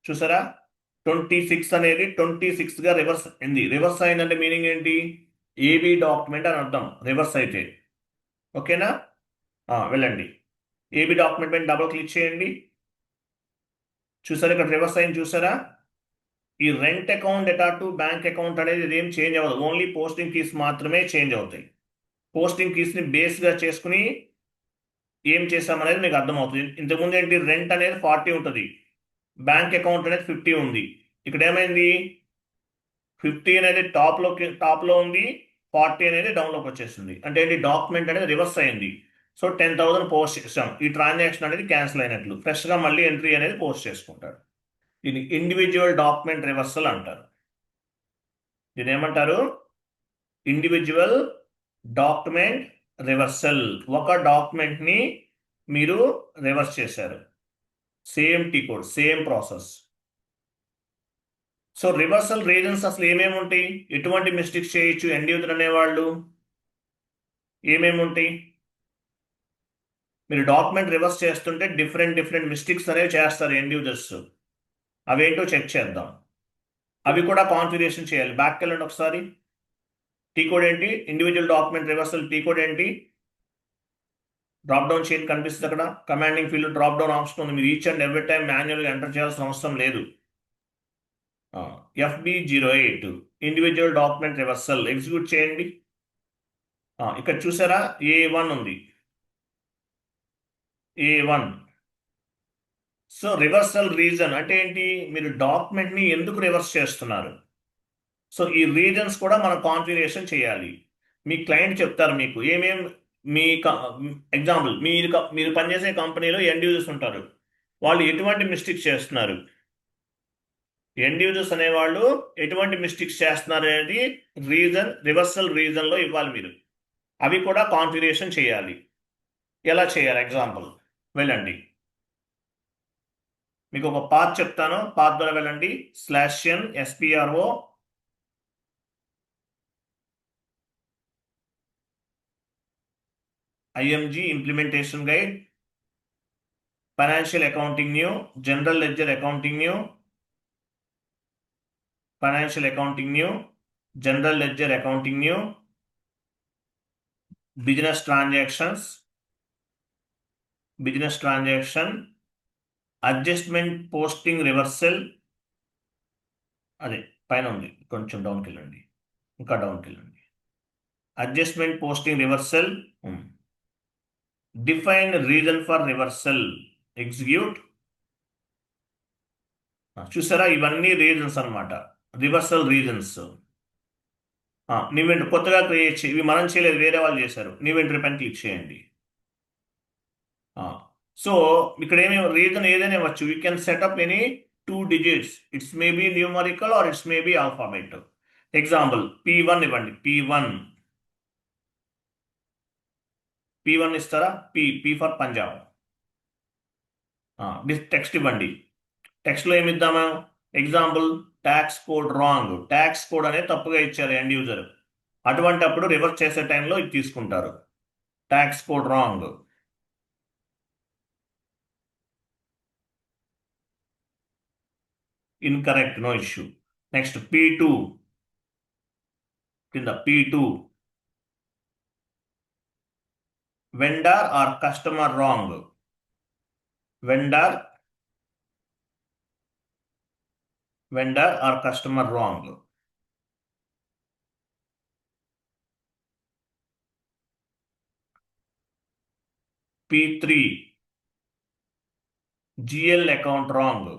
చూసారా? 26 అనేది 26గా రివర్స్ అయింది. రివర్స్ అయిందంటే మీనింగ్ ఏంటి? ఏబీ డాక్యుమెంట్ అని అర్థం రివర్స్ అయితే. ఓకేనా? వెళ్ళండి, ఏబీ డాక్యుమెంట్ పైన డబుల్ క్లిక్ చేయండి. చూసారా ఇక్కడ రివర్స్ అయింది? చూసారా? ఈ rent account data to bank account అనేది ఇదేం చేంజ్ అవ్వదు, ఓన్లీ పోస్టింగ్ కీస్ మాత్రమే చేంజ్ అవుతాయి. పోస్టింగ్ కీస్ని బేస్గా చేసుకుని ఏం చేసామనేది మీకు అర్థమవుతుంది. ఇంతకుముందు ఏంటి? రెంట్ అనేది 40 ఉంటుంది, బ్యాంక్ అకౌంట్ అనేది 50 ఉంది. ఇక్కడ ఏమైంది? 50 అనేది టాప్లో ఉంది, 40 అనేది డౌన్లోకి వచ్చేసింది. అంటే ఏంటి? డాక్యుమెంట్ అనేది రివర్స్ అయింది. సో 10,000 పోస్ట్ చేసాం, ఈ ట్రాన్సాక్షన్ అనేది క్యాన్సిల్ అయినట్లు. ఫ్రెష్గా మళ్ళీ ఎంట్రీ అనేది పోస్ట్ చేసుకుంటాడు. దీన్ని ఇండివిజువల్ డాక్యుమెంట్ రివర్సల్ అంటారు. దీని ఏమంటారు? Individual document reversal. ఒక డాక్యుమెంట్ని మీరు రివర్స్ చేశారు, same T code, same process. So reversal reasons అసలు ఏమేమి ఉంటాయి? ఎటువంటి మిస్టేక్స్ చేయొచ్చు ఎండ్ యూజర్ అనేవాళ్ళు? ఏమేమి ఉంటాయి? మీరు డాక్యుమెంట్ రివర్స్ చేస్తుంటే డిఫరెంట్ మిస్టేక్స్ అనేవి చేస్తారు ఎండ్ యూజర్స్. అవేంటో చెక్ చేద్దాం. అవి కూడా కాన్ఫిగరేషన్ చేయాలి. బ్యాక్ వెళ్ళండి ఒకసారి. టీ కోడ్ ఏంటి? Individual document reversal T code ఏంటి? డ్రాప్ డౌన్ చైన్ కనిపిస్తుంది అక్కడ. Commanding field drop down option ఉంది. మీరు ఈచ్ అండ్ ఎవ్రీ టైం మాన్యువల్గా ఎంటర్ చేయాల్సిన అవసరం లేదు. FB08 individual document reversal execute చేయండి. ఇక్కడ చూసారా? A1 ఉంది, A1. సో రివర్సల్ రీజన్ అంటే ఏంటి? మీరు డాక్యుమెంట్ని ఎందుకు రివర్స్ చేస్తున్నారు? సో ఈ రీజన్స్ కూడా మనం కాన్ఫిగరేషన్ చేయాలి. మీ క్లయింట్ చెప్తారు మీకు ఏమేమి. మీ ఎగ్జాంపుల్, మీరు పనిచేసే కంపెనీలో ఎండ్ యూజర్స్ ఉంటారు, వాళ్ళు ఎటువంటి మిస్టేక్స్ చేస్తున్నారు, ఎండ్ యూజర్స్ అనేవాళ్ళు ఎటువంటి మిస్టేక్స్ చేస్తున్నారు అనేది రివర్సల్ రీజన్లో ఇవ్వాలి మీరు. అవి కూడా కాన్ఫిగరేషన్ చేయాలి. ఎలా చేయాలి? ఎగ్జాంపుల్ వెళ్ళండి, మీకు ఒక పాత్ చెప్తాను, పాత్ ద్వారా వెళ్ళండి. /n SPRO IMG implementation guide, financial accounting new, general ledger accounting new, financial accounting new, general ledger accounting new, business transaction, adjustment posting reversal. అదే పైన ఉంది, కొంచెం డౌన్కి వెళ్ళండి, ఇంకా డౌన్కి వెళ్ళండి. Adjustment posting reversal, define reason for reversal, execute. చూసారా? ఇవన్నీ రీజన్స్ అన్నమాట, రివర్సల్ రీజన్స్. నీవెంట్రీ కొత్తగా క్రియేట్ చేయి, ఇవి మనం చేయలేదు, వేరే వాళ్ళు చేశారు. నీవెంట్రీ పైన క్లిక్ చేయండి. సో ఇక్కడ ఏమేమి రీజన్ ఏదైనా ఇవ్వచ్చు. You can setup any 2 digits. It's maybe numerical or it's maybe alphabet. Example P1 ఇవ్వండి. P1 ఇస్తారా? P for Punjab. టెక్స్ట్ ఇవ్వండి. టెక్స్ట్లో ఏమి ఇద్దామా? Example tax code wrong. Tax code అనేది తప్పుగా ఇచ్చారు ఎండ్ యూజర్. అటువంటి అప్పుడు రివర్స్ చేసే టైంలో ఇది తీసుకుంటారు. Tax code wrong. Incorrect, no issue. Next P2 కింద P2 vendor or customer wrong. Vendor or customer wrong. P3 GL account wrong.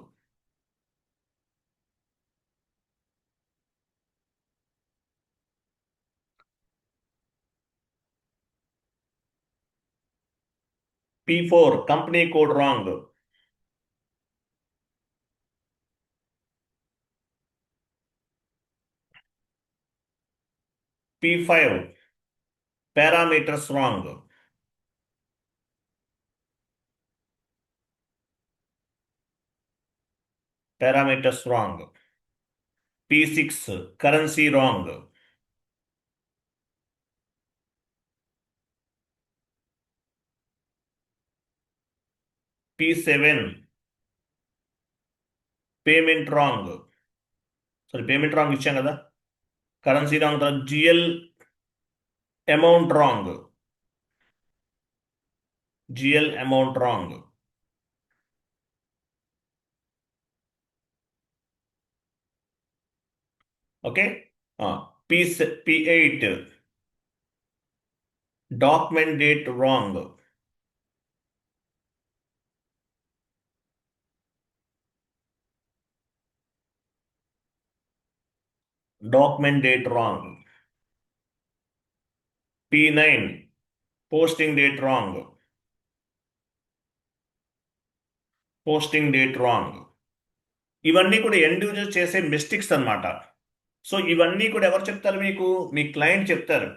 P4 company code wrong. P5 parameters wrong. Parameters wrong. P6 currency wrong. P7 payment wrong. Sorry, payment wrong ఇచ్చాం కదా. Currency wrong. తర్వాత GL amount wrong. GL amount wrong. Okay. P8 document date wrong. Document date wrong. P9 posting date wrong. Posting date wrong. ఇవన్నీ కూడా ఎండ్ యూజర్ చేసే మిస్టేక్స్ అన్నమాట. సో ఇవన్నీ కూడా ఎవరు చెప్తారు మీకు? మీ క్లయింట్ చెప్తారు.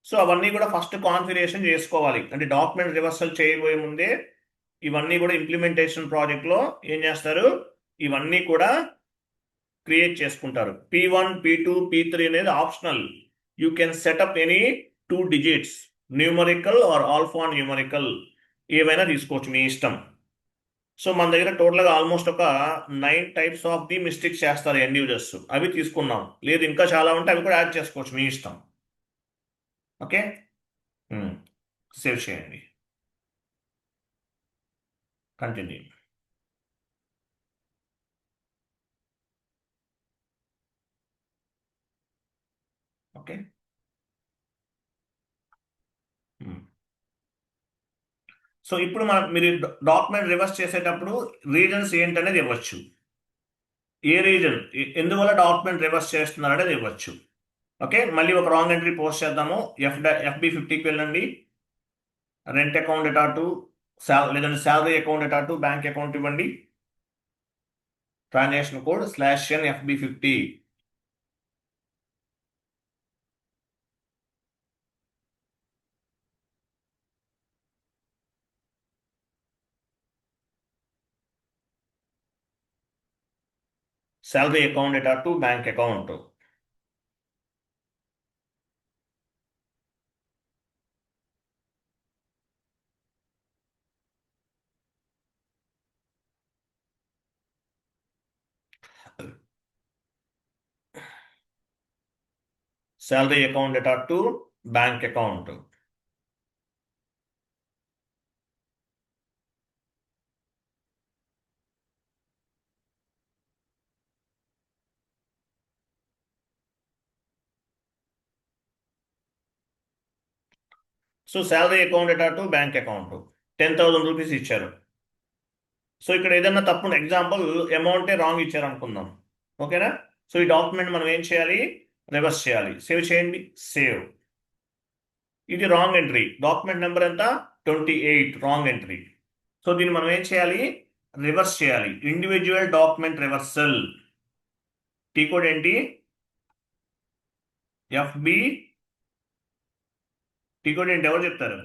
సో అవన్నీ కూడా ఫస్ట్ కాన్ఫిగరేషన్ చేసుకోవాలి. అంటే డాక్యుమెంట్ రివర్సల్ చేయబోయే ముందే ఇవన్నీ కూడా ఇంప్లిమెంటేషన్ ప్రాజెక్ట్లో ఏం చేస్తారు? ఇవన్నీ కూడా క్రియేట్ చేసుకుంటారు. P1, P2, P3 అనేది optional. You can setup any 2 digits, numerical or alpha numerical, ఏవైనా తీసుకోవచ్చు, మీ ఇష్టం. సో మన దగ్గర టోటల్గా ఆల్మోస్ట్ ఒక 9 టైప్స్ ఆఫ్ ది మిస్టేక్స్ చేస్తారు ఎండ్ యూజర్స్. అవి తీసుకున్నాం. లేదు ఇంకా చాలా ఉంటే అవి కూడా యాడ్ చేసుకోవచ్చు, మీ ఇష్టం. ఓకే, సేవ్ చేయండి. కంటిన్యూ. ఓకే. సో ఇప్పుడు మీరు డాక్యుమెంట్ రివర్స్ చేసేటప్పుడు రీజన్స్ ఏంటనేది ఇవ్వచ్చు. ఏ రీజన్, ఎందువల్ల డాక్యుమెంట్ రివర్స్ చేస్తున్నారు అనేది ఇవ్వచ్చు. ఓకే, మళ్ళీ ఒక రాంగ్ ఎంట్రీ పోస్ట్ చేద్దాము. FB50కి వెళ్ళండి. రెంట్ అకౌంట్ డేటా టు లేదంటే salary account data to bank account ఇవ్వండి. Transaction code /n FB50. Salary account data to bank account. Salary account data to bank account. So salary account data to bank account 10,000 rupees ఇచ్చారు. సో ఇక్కడ ఏదైనా తప్పు, ఎగ్జాంపుల్ అమౌంటే రాంగ్ ఇచ్చారు అనుకుందాం. ఓకేనా? సో ఈ డాక్యుమెంట్ మనం ఏం చేయాలి? రివర్స్ చేయాలి. సేవ్ చేయండి. సేవ్. ఇది రాంగ్ ఎంట్రీ. డాక్యుమెంట్ నెంబర్ ఎంత? 28, రాంగ్ ఎంట్రీ. సో దీన్ని మనం ఏం చేయాలి? రివర్స్ చేయాలి. Individual document reversal. T code ఏంటి? ఎఫ్బి టీ కోడ్ ఏంటి ఎవరు చెప్తారు?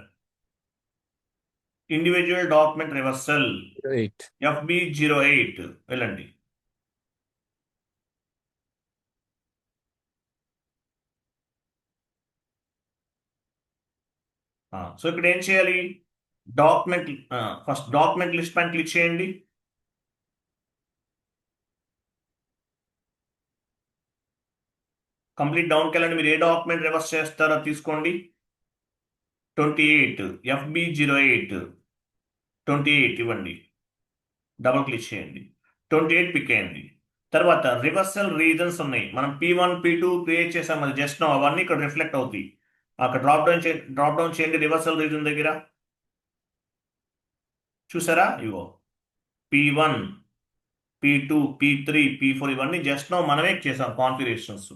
Individual document reversal 08. FB08 వెళ్ళండి. సో ఇక్కడ ఏం చేయాలి? డాక్యుమెంట్ ఫస్ట్ డాక్యుమెంట్ లిస్ట్ పైన క్లిక్ చేయండి. కంప్లీట్ డౌన్కి వెళ్ళండి. మీరు ఏ డాక్యుమెంట్ రివర్స్ చేస్తారో తీసుకోండి. 28 FB08 28 ఇవ్వండి. డబుల్ క్లిక్ చేయండి. 28 పిక్ అయ్యింది. తర్వాత రివర్సల్ రీజన్స్ ఉన్నాయి. మనం P1 P2 క్రియేట్ చేసాం అది జస్ట్ అవన్నీ ఇక్కడ రిఫ్లెక్ట్ అవుతాయి. అక్కడ డ్రాప్ డౌన్ చేయండి రివర్సల్ రీజన్ దగ్గర. చూసారా? ఇవో P1 P2 P3 P4 ఇవన్నీ జస్ట్ మనమే చేసాం కాన్ఫిగరేషన్స్.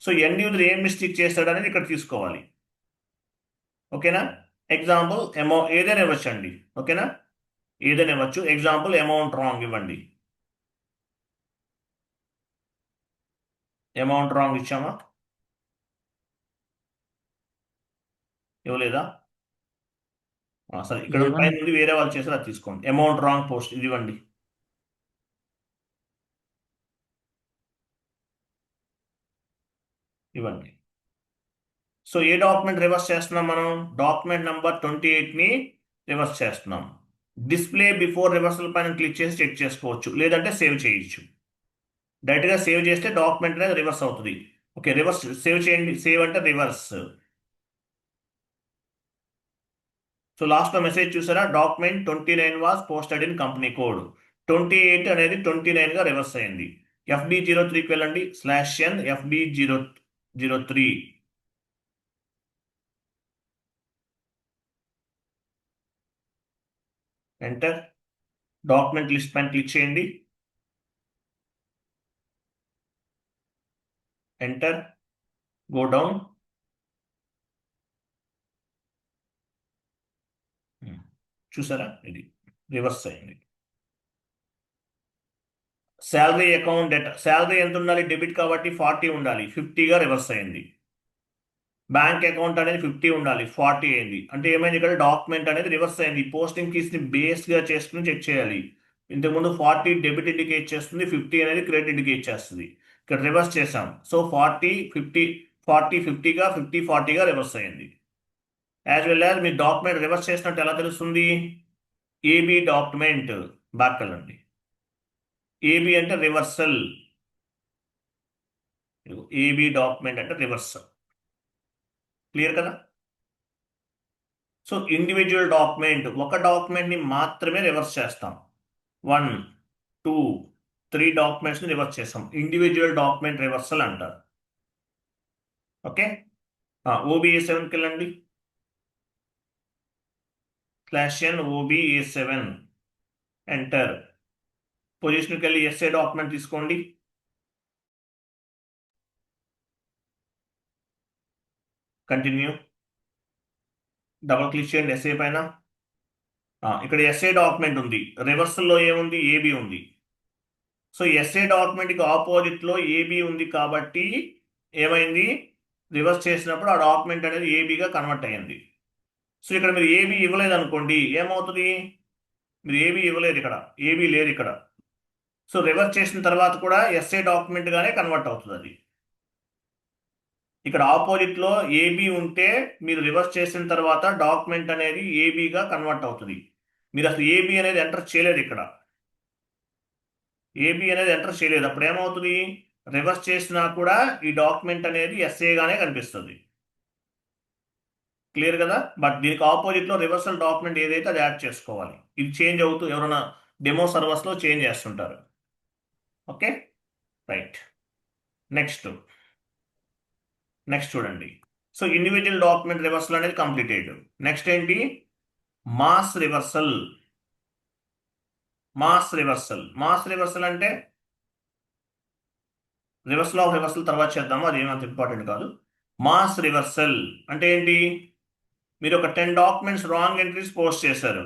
సో ఎండ్ యూజర్ ఏం మిస్టేక్ చేస్తాడు అనేది ఇక్కడ తీసుకోవాలి. ఓకేనా? ఎగ్జాంపుల్ ఏదైనా ఇవ్వచ్చు అండి. ఓకేనా? ఏదైనా ఇవ్వచ్చు. ఎగ్జాంపుల్ అమౌంట్ రాంగ్ ఇవ్వండి. అమౌంట్ రాంగ్ ఇచ్చామా? ఇవ్వలేదా? సరే ఇక్కడ ఏమన్నా? పైన నుండి వేరే వాళ్ళు చేసారు అది తీసుకోండి. అమౌంట్ రాంగ్ పోస్ట్ ఇది ఇవ్వండి. ఇవ్వండి. సో ఏ డాక్యుమెంట్ రివర్స్ చేస్తున్నాం మనం? డాక్యుమెంట్ నెంబర్ 28ని రివర్స్ చేస్తున్నాం. డిస్ప్లే బిఫోర్ రివర్సల్ పైన క్లిక్ చేసి చెక్ చేసుకోవచ్చు, లేదంటే సేవ్ చేయొచ్చు. డైరెక్ట్గా సేవ్ చేస్తే డాక్యుమెంట్ అనేది రివర్స్ అవుతుంది. ఓకే, రివర్స్ సేవ్ చేయండి. సేవ్ అంటే రివర్స్. సో లాస్ట్లో మెసేజ్ చూసారా? Document 29 was posted in company code. 28 అనేది 29గా రివర్స్ అయింది. FB03కి వెళ్ళండి. /n FB003 enter. Document list పైన క్లిక్ చేయండి. ఎంటర్. Go down. చూసారా? ఇది రివర్స్ అయింది. శాలరీ అకౌంట్ శాలరీ ఎంత ఉండాలి? డెబిట్ కాబట్టి 40 ఉండాలి. 50గా రివర్స్ అయింది. బ్యాంక్ అకౌంట్ అనేది 50 ఉండాలి. 40 అయింది. అంటే ఏమైంది? ఇక్కడ డాక్యుమెంట్ అనేది రివర్స్ అయింది. పోస్టింగ్ కీస్ని బేస్గా చేసుకుని చెక్ చేయాలి. ఇంతకుముందు 40 డెబిట్ ఇండికేట్ చేస్తుంది, 50 అనేది క్రెడిట్ ఇండికేట్ చేస్తుంది. ఇక్కడ రివర్స్ చేసాం. సో 40 50గా 50 40గా రివర్స్ అయింది. యాజ్ వెల్ యాజ్ మీ డాక్యుమెంట్ రివర్స్ చేసినట్టు ఎలా తెలుస్తుంది? ఏబి డాక్యుమెంట్ బ్యాక్ వెళ్ళండి. ఏబి అంటే రివర్సల్. ఏబి డాక్యుమెంట్ అంటే రివర్సల్. క్లియర్ కదా? సో ఇండివిజువల్ డాక్యుమెంట్ ఒక డాక్యుమెంట్ని మాత్రమే రివర్స్ చేస్తాం. 1 2 3 డాక్యుమెంట్స్ని రివర్స్ చేస్తాం. ఇండివిజువల్ డాక్యుమెంట్ రివర్సల్ అంటారు. ఓకే, OBA7కి వెళ్ళండి. /n OBA7 enter. పొజిషన్కి వెళ్ళి ఎస్ఏ డాక్యుమెంట్ తీసుకోండి. కంటిన్యూ. డబుల్ క్లిక్ చేయండి ఎస్ఏ పైన. ఇక్కడ ఎస్ఏ డాక్యుమెంట్ ఉంది. రివర్సల్లో ఏముంది? ఏబి ఉంది. సో ఎస్ఏ డాక్యుమెంట్కి ఆపోజిట్లో ఏబి ఉంది కాబట్టి ఏమైంది? రివర్స్ చేసినప్పుడు ఆ డాక్యుమెంట్ అనేది ఏబిగా కన్వర్ట్ అయ్యింది. సో ఇక్కడ మీరు ఏబి ఇవ్వలేదు అనుకోండి, ఏమవుతుంది? మీరు ఏబి ఇవ్వలేదు, ఇక్కడ ఏబి లేదు ఇక్కడ. సో రివర్స్ చేసిన తర్వాత కూడా ఎస్ఏ డాక్యుమెంట్గానే కన్వర్ట్ అవుతుంది అది. ఇక్కడ ఆపోజిట్లో ఏబి ఉంటే మీరు రివర్స్ చేసిన తర్వాత డాక్యుమెంట్ అనేది ఏబిగా కన్వర్ట్ అవుతుంది. మీరు అసలు ఏబి అనేది ఎంటర్ చేయలేదు ఇక్కడ. ఏబి అనేది ఎంటర్ చేయలేదు. అప్పుడు ఏమవుతుంది? రివర్స్ చేసినా కూడా ఈ డాక్యుమెంట్ అనేది ఎస్ఏగానే కనిపిస్తుంది. క్లియర్ కదా? బట్ దీనికి ఆపోజిట్లో రివర్సల్ డాక్యుమెంట్ ఏదైతే అది యాడ్ చేసుకోవాలి. ఇది చేంజ్ అవుతూ ఎవరైనా డెమో సర్వర్స్లో చేంజ్ చేస్తుంటారు. Okay, right. నెక్స్ట్ చూడండి. సో ఇండివిజువల్ డాక్యుమెంట్ రివర్సల్ అనేది కంప్లీటెడ్. నెక్స్ట్ ఏంటి? Mass reversal. మాస్ రివర్సల్ అంటే రివర్సల్ తర్వాత చేద్దాము, అది ఏమంత ఇంపార్టెంట్ కాదు. మాస్ రివర్సల్ అంటే ఏంటి? మీరు ఒక 10 డాక్యుమెంట్స్ రాంగ్ ఎంట్రీస్ పోస్ట్ చేశారు.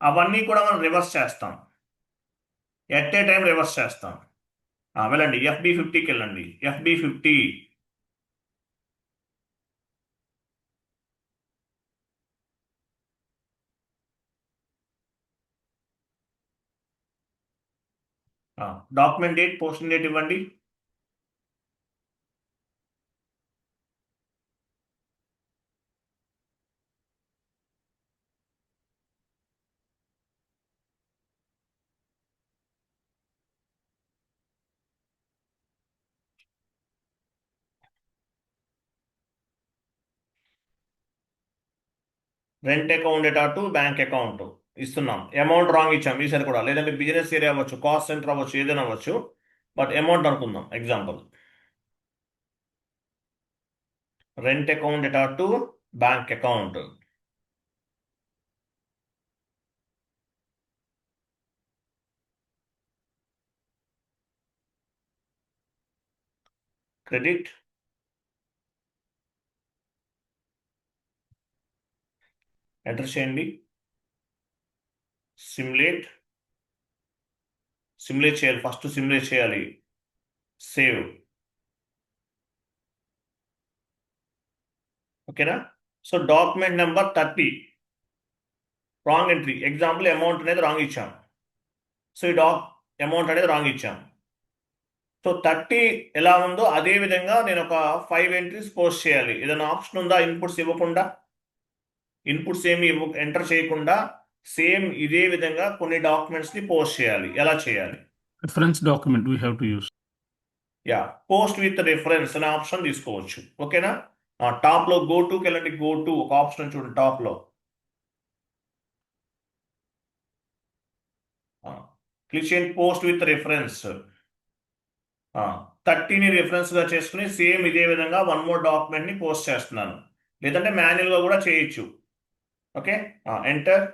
అవన్నీ కూడా మనం రివర్స్ చేస్తాం. ఎట్ ఏ టైం రివర్స్ చేస్తాం. వెళ్ళండి FB50కి వెళ్ళండి. FB50 document date posting date ఇవ్వండి. Rent account data to bank account ఇస్తున్నాం. అమౌంట్ రాంగ్ ఇచ్చాం ఈసారి కూడా, లేదంటే బిజినెస్ ఏరియా అవ్వచ్చు, కాస్ట్ సెంటర్ అవ్వచ్చు, ఏదైనా అవ్వచ్చు. బట్ అమౌంట్ అనుకుందాం. Example rent account data to bank account. Credit enter చేయండి. సిమ్యులేట్ చేయాలి, ఫస్ట్ సిమ్యులేట్ చేయాలి. సేవ్. ఓకేనా? So document number 30 wrong entry. Example amount అనేది రాంగ్ ఇచ్చాం. సో ఈ అమౌంట్ అనేది రాంగ్ ఇచ్చాం. సో 30 ఎలా ఉందో అదే విధంగా నేను ఒక 5 ఎంట్రీస్ పోస్ట్ చేయాలి. ఏదైనా ఆప్షన్ ఉందా ఇన్పుట్స్ ఇవ్వకుండా? ఇన్పుట్స్ ఏమి ఎంటర్ చేయకుండా సేమ్ ఇదే విధంగా కొన్ని డాక్యుమెంట్స్ ని పోస్ట్ చేయాలి. ఎలా చేయాలి? Reference document we have to use. Yeah, post with reference అనే ఆప్షన్ తీసుకోవచ్చు. ఓకేనా? టాప్ లో గో టుకి వెళ్ళండి. గో టు ఒక ఆప్షన్ చూడండి టాప్ లో. క్లిక్ చేయండి పోస్ట్ విత్ రిఫరెన్స్. 30ని రిఫరెన్స్ గా చేసుకుని సేమ్ ఇదే విధంగా వన్ మోర్ డాక్యుమెంట్ ని పోస్ట్ చేస్తున్నాను. లేదంటే మాన్యువల్ గా కూడా చేయొచ్చు. Okay, enter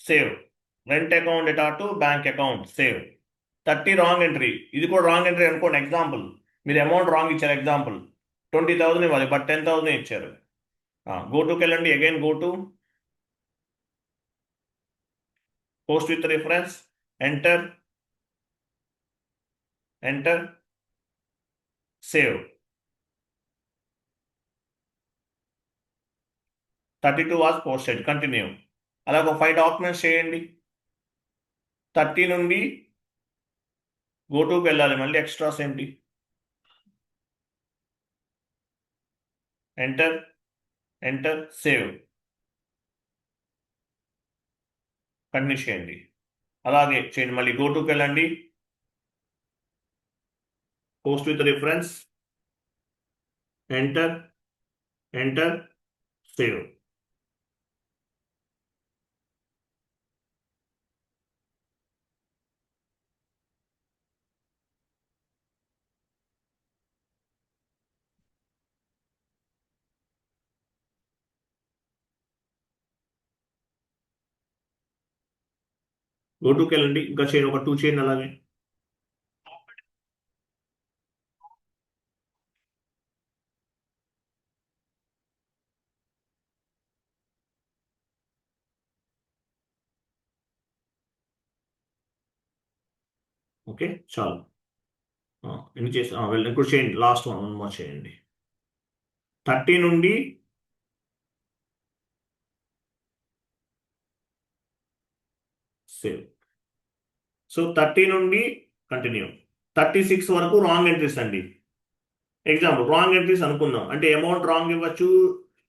save. Rent account data to bank account save. 30 wrong entry. ఇది కూడా రాంగ్ ఎంట్రీ అనుకోండి. ఎగ్జాంపుల్ మీరు అమౌంట్ రాంగ్ ఇచ్చారు. ఎగ్జాంపుల్ 20,000 ఇవ్వాలి, బట్ 10,000 ఇచ్చారు. గో టుకి వెళ్ళండి. Again go to post with reference. Enter save. 32 was posted. Continue. అలాగే ఒక 5 డాక్యుమెంట్స్ చేయండి. 30 నుండి గో టుకి వెళ్ళాలి. మళ్ళీ ఎక్స్ట్రాస్ ఏంటి? Enter save. కంటిన్యూ చేయండి. అలాగే చేయండి. మళ్ళీ గో టుకి వెళ్ళండి. Post with reference. Enter save. Go Tuki వెళ్ళండి. ఇంకా చేయండి. ఒక 2 చేయండి. అలాగే ఓకే, చాలు. ఎన్ని చేసి వెళ్ళి ఇప్పుడు చేయండి. లాస్ట్ వన్ మోర్ చేయండి. 30 నుండి సేవ్. సో 30 నుండి కంటిన్యూ. 36 వరకు రాంగ్ ఎంట్రీస్ అండి. ఎగ్జాంపుల్ రాంగ్ ఎంట్రీస్ అనుకుందాం. అంటే అమౌంట్ రాంగ్ ఇవ్వచ్చు,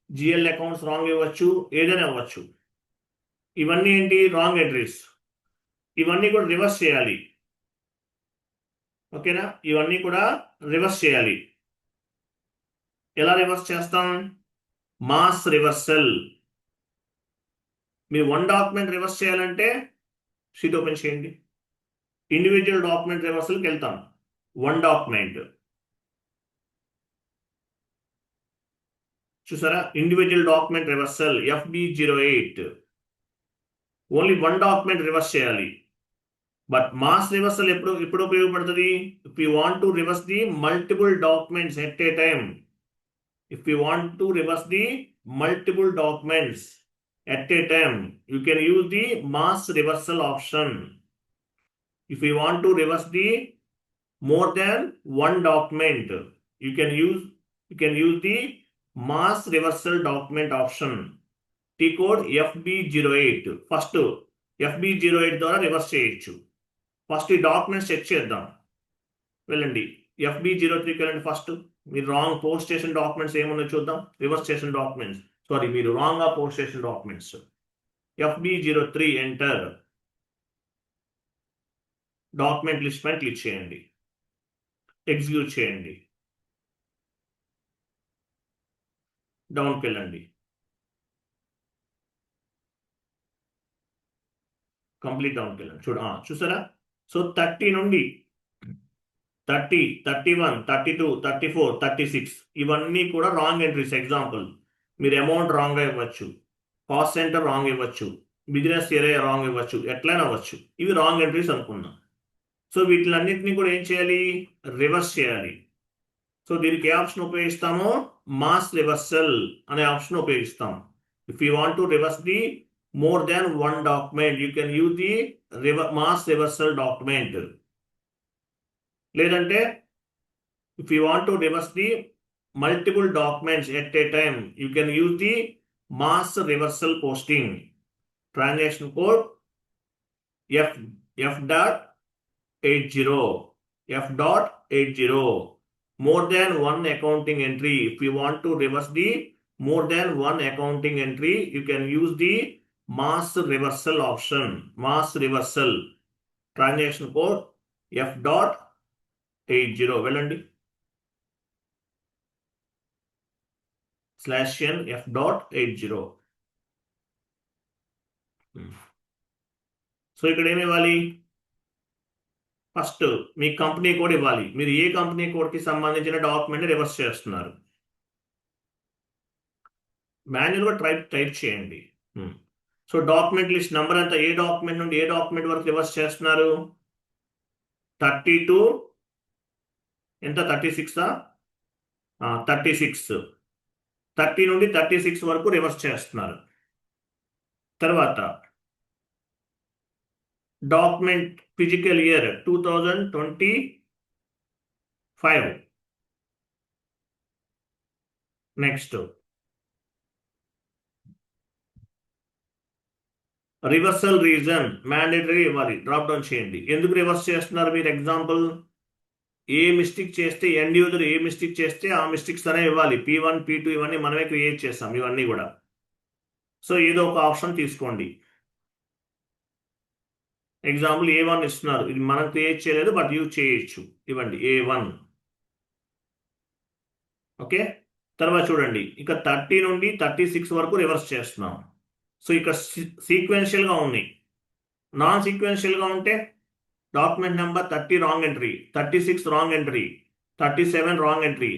జిఎల్ అకౌంట్స్ రాంగ్ ఇవ్వచ్చు, ఏదైనా ఇవ్వచ్చు. ఇవన్నీ ఏంటి? Wrong entries. ఇవన్నీ కూడా రివర్స్ చేయాలి. ఓకేనా? ఇవన్నీ కూడా రివర్స్ చేయాలి. ఎలా రివర్స్ చేస్తాం? Mass reversal. మీరు 1 డాక్యుమెంట్ రివర్స్ చేయాలంటే షీట్ ఓపెన్ చేయండి. ఇండివిజువల్ డాక్యుమెంట్ రివర్సల్కి వెళ్తాం. 1 డాక్యుమెంట్ చూసారా? Individual document reversal FB08. Only 1 document reverse చేయాలి. బట్ మాస్ రివర్సల్ ఎప్పుడు ఉపయోగపడుతుంది? If you want to reverse the multiple documents at A time. If you want to reverse the multiple documents at a time, you can use the mass reversal option. If you want to reverse the more than 1 document, you can use the mass reversal document option. T code FB08 first FB08 ద్వారా రివర్స్ చేయొచ్చు. ఫస్ట్ ఈ డాక్యుమెంట్స్ చెక్ చేద్దాం. వెళ్ళండి FB03కి వెళ్ళండి. ఫస్ట్ మీరు రాంగ్ పోస్ట్ చేసిన డాక్యుమెంట్స్ ఏమున్నాయో చూద్దాం. రివర్స్ చేసిన డాక్యుమెంట్స్, సారీ మీరు రాంగ్గా పోస్ట్ చేసిన documents. FB03 enter. Document list పైన క్లిక్ చేయండి, ఎగ్జిక్యూట్ చేయండి, డౌన్కి వెళ్ళండి, కంప్లీట్ డౌన్కి వెళ్ళండి. చూసారా? సో 30 నుండి 30, 31, 32, 34, 36 ఇవన్నీ కూడా రాంగ్ ఎంట్రీస్. ఎగ్జాంపుల్, మీరు అమౌంట్ రాంగ్గా ఇవ్వచ్చు, కాస్ట్ సెంటర్ రాంగ్ ఇవ్వచ్చు, బిజినెస్ ఏరియా రాంగ్ ఇవ్వచ్చు, ఎట్లయినా అవ్వచ్చు. ఇవి రాంగ్ ఎంట్రీస్ అనుకుందాం. సో వీటిలన్నింటినీ కూడా ఏం చేయాలి? రివర్స్ చేయాలి. సో దీనికి ఏ ఆప్షన్ ఉపయోగిస్తామో మాస్ రివర్సల్ అనే ఆప్షన్ ఉపయోగిస్తాం. If you want to reverse the more than one document you can use the mass reversal document. లేదంటే if you want to reverse the multiple documents at A time you can use the mass reversal posting. Transaction code F.80. More than one accounting entry. If you want to reverse the more than one accounting entry, you can use the mass reversal option. Mass reversal. Transaction code F.80. వెళ్ళండి /n F.80. సో ఇక్కడ ఏమి ఇవ్వాలి? ఫస్ట్ మీ కంపెనీ కోడ్ ఇవ్వాలి. మీరు ఏ కంపెనీ కోడ్కి సంబంధించిన డాక్యుమెంట్ రివర్స్ చేస్తున్నారు? మాన్యువల్గా టైప్ చేయండి. సో డాక్యుమెంట్ లిస్ట్ నెంబర్ అంతా ఏ డాక్యుమెంట్ నుండి ఏ డాక్యుమెంట్ వరకు రివర్స్ చేస్తున్నారు? 32 ఎంత? 36 36 30 నుండి 36 వరకు రివర్స్ చేస్తున్నారు. తర్వాత document physical year 2025. Next reversal reason mandatory ఇవ్వాలి. డ్రాప్ డౌన్ చేయండి. ఎందుకు రివర్స్ చేస్తున్నారు మీరు? ఎగ్జాంపుల్, ఏ మిస్టేక్ చేస్తే ఎండ్ యూజర్ ఏ మిస్టేక్ చేస్తే ఆ మిస్టేక్స్ అనే ఇవ్వాలి. P1, P2 ఇవన్నీ మనమే క్రియేట్ చేస్తాం ఇవన్నీ కూడా. సో ఏదో ఒక ఆప్షన్ తీసుకోండి. ఎగ్జాంపుల్ A1 ఇస్తున్నారు. ఇది మనం క్రియేట్ చేయలేదు, బట్ యూజ్ చేయొచ్చు. ఇవ్వండి A1. ఓకే. తర్వాత చూడండి, ఇక 30 నుండి 36 వరకు రివర్స్ చేస్తున్నాం. సో ఇక సీక్వెన్షియల్గా ఉన్నాయి. నాన్ సీక్వెన్షియల్గా ఉంటే document number 30 wrong entry, 36 wrong entry, 37 wrong entry,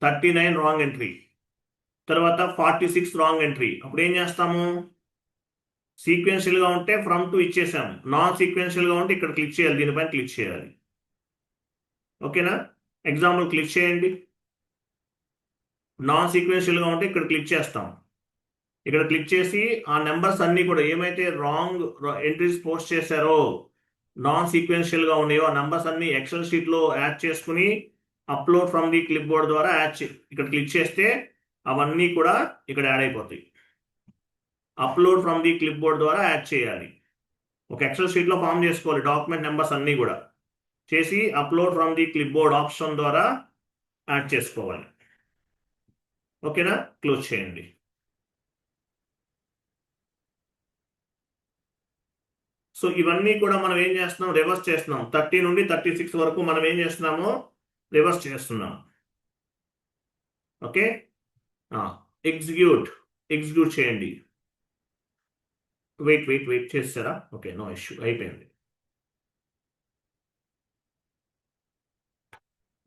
39 wrong entry, తర్వాత 46 రాంగ్ ఎంట్రీ. అప్పుడు ఏం చేస్తాము? సీక్వెన్షియల్గా ఉంటే ఫ్రమ్ టు ఇచ్చేసాము. నాన్ సీక్వెన్షియల్గా ఉంటే ఇక్కడ క్లిక్ చేయాలి, దీనిపైన క్లిక్ చేయాలి. ఓకేనా? ఎగ్జాంపుల్ క్లిక్ చేయండి. నాన్ సీక్వెన్షియల్గా ఉంటే ఇక్కడ క్లిక్ చేస్తాం. ఇక్కడ క్లిక్ చేసి ఆ నెంబర్స్ అన్నీ కూడా ఏమైతే రాంగ్ ఎంట్రీస్ పోస్ట్ చేశారో నాన్ సీక్వెన్షియల్గా ఉన్నాయో ఆ నెంబర్స్ అన్ని ఎక్సెల్ షీట్లో యాడ్ చేసుకుని upload from the clip board ద్వారా ఇక్కడ క్లిక్ చేస్తే అవన్నీ కూడా ఇక్కడ యాడ్ అయిపోతాయి. Upload from the clip board ద్వారా యాడ్ చేయాలి. ఒక ఎక్సెల్ షీట్లో ఫామ్ చేసుకోవాలి. డాక్యుమెంట్ నెంబర్స్ అన్నీ కూడా చేసి upload from the clip board option ద్వారా యాడ్ చేసుకోవాలి. ఓకేనా? క్లోజ్ చేయండి. సో ఇవన్నీ కూడా మనం ఏం చేస్తున్నాం? రివర్స్ చేస్తున్నాం. 30 నుండి 36 వరకు మనం ఏం చేస్తున్నామో రివర్స్ చేస్తున్నాం. ఓకే. ఎగ్జిక్యూట్ చేయండి. వెయిట్ చేస్తారా? ఓకే, నో ఇష్యూ, అయిపోయింది.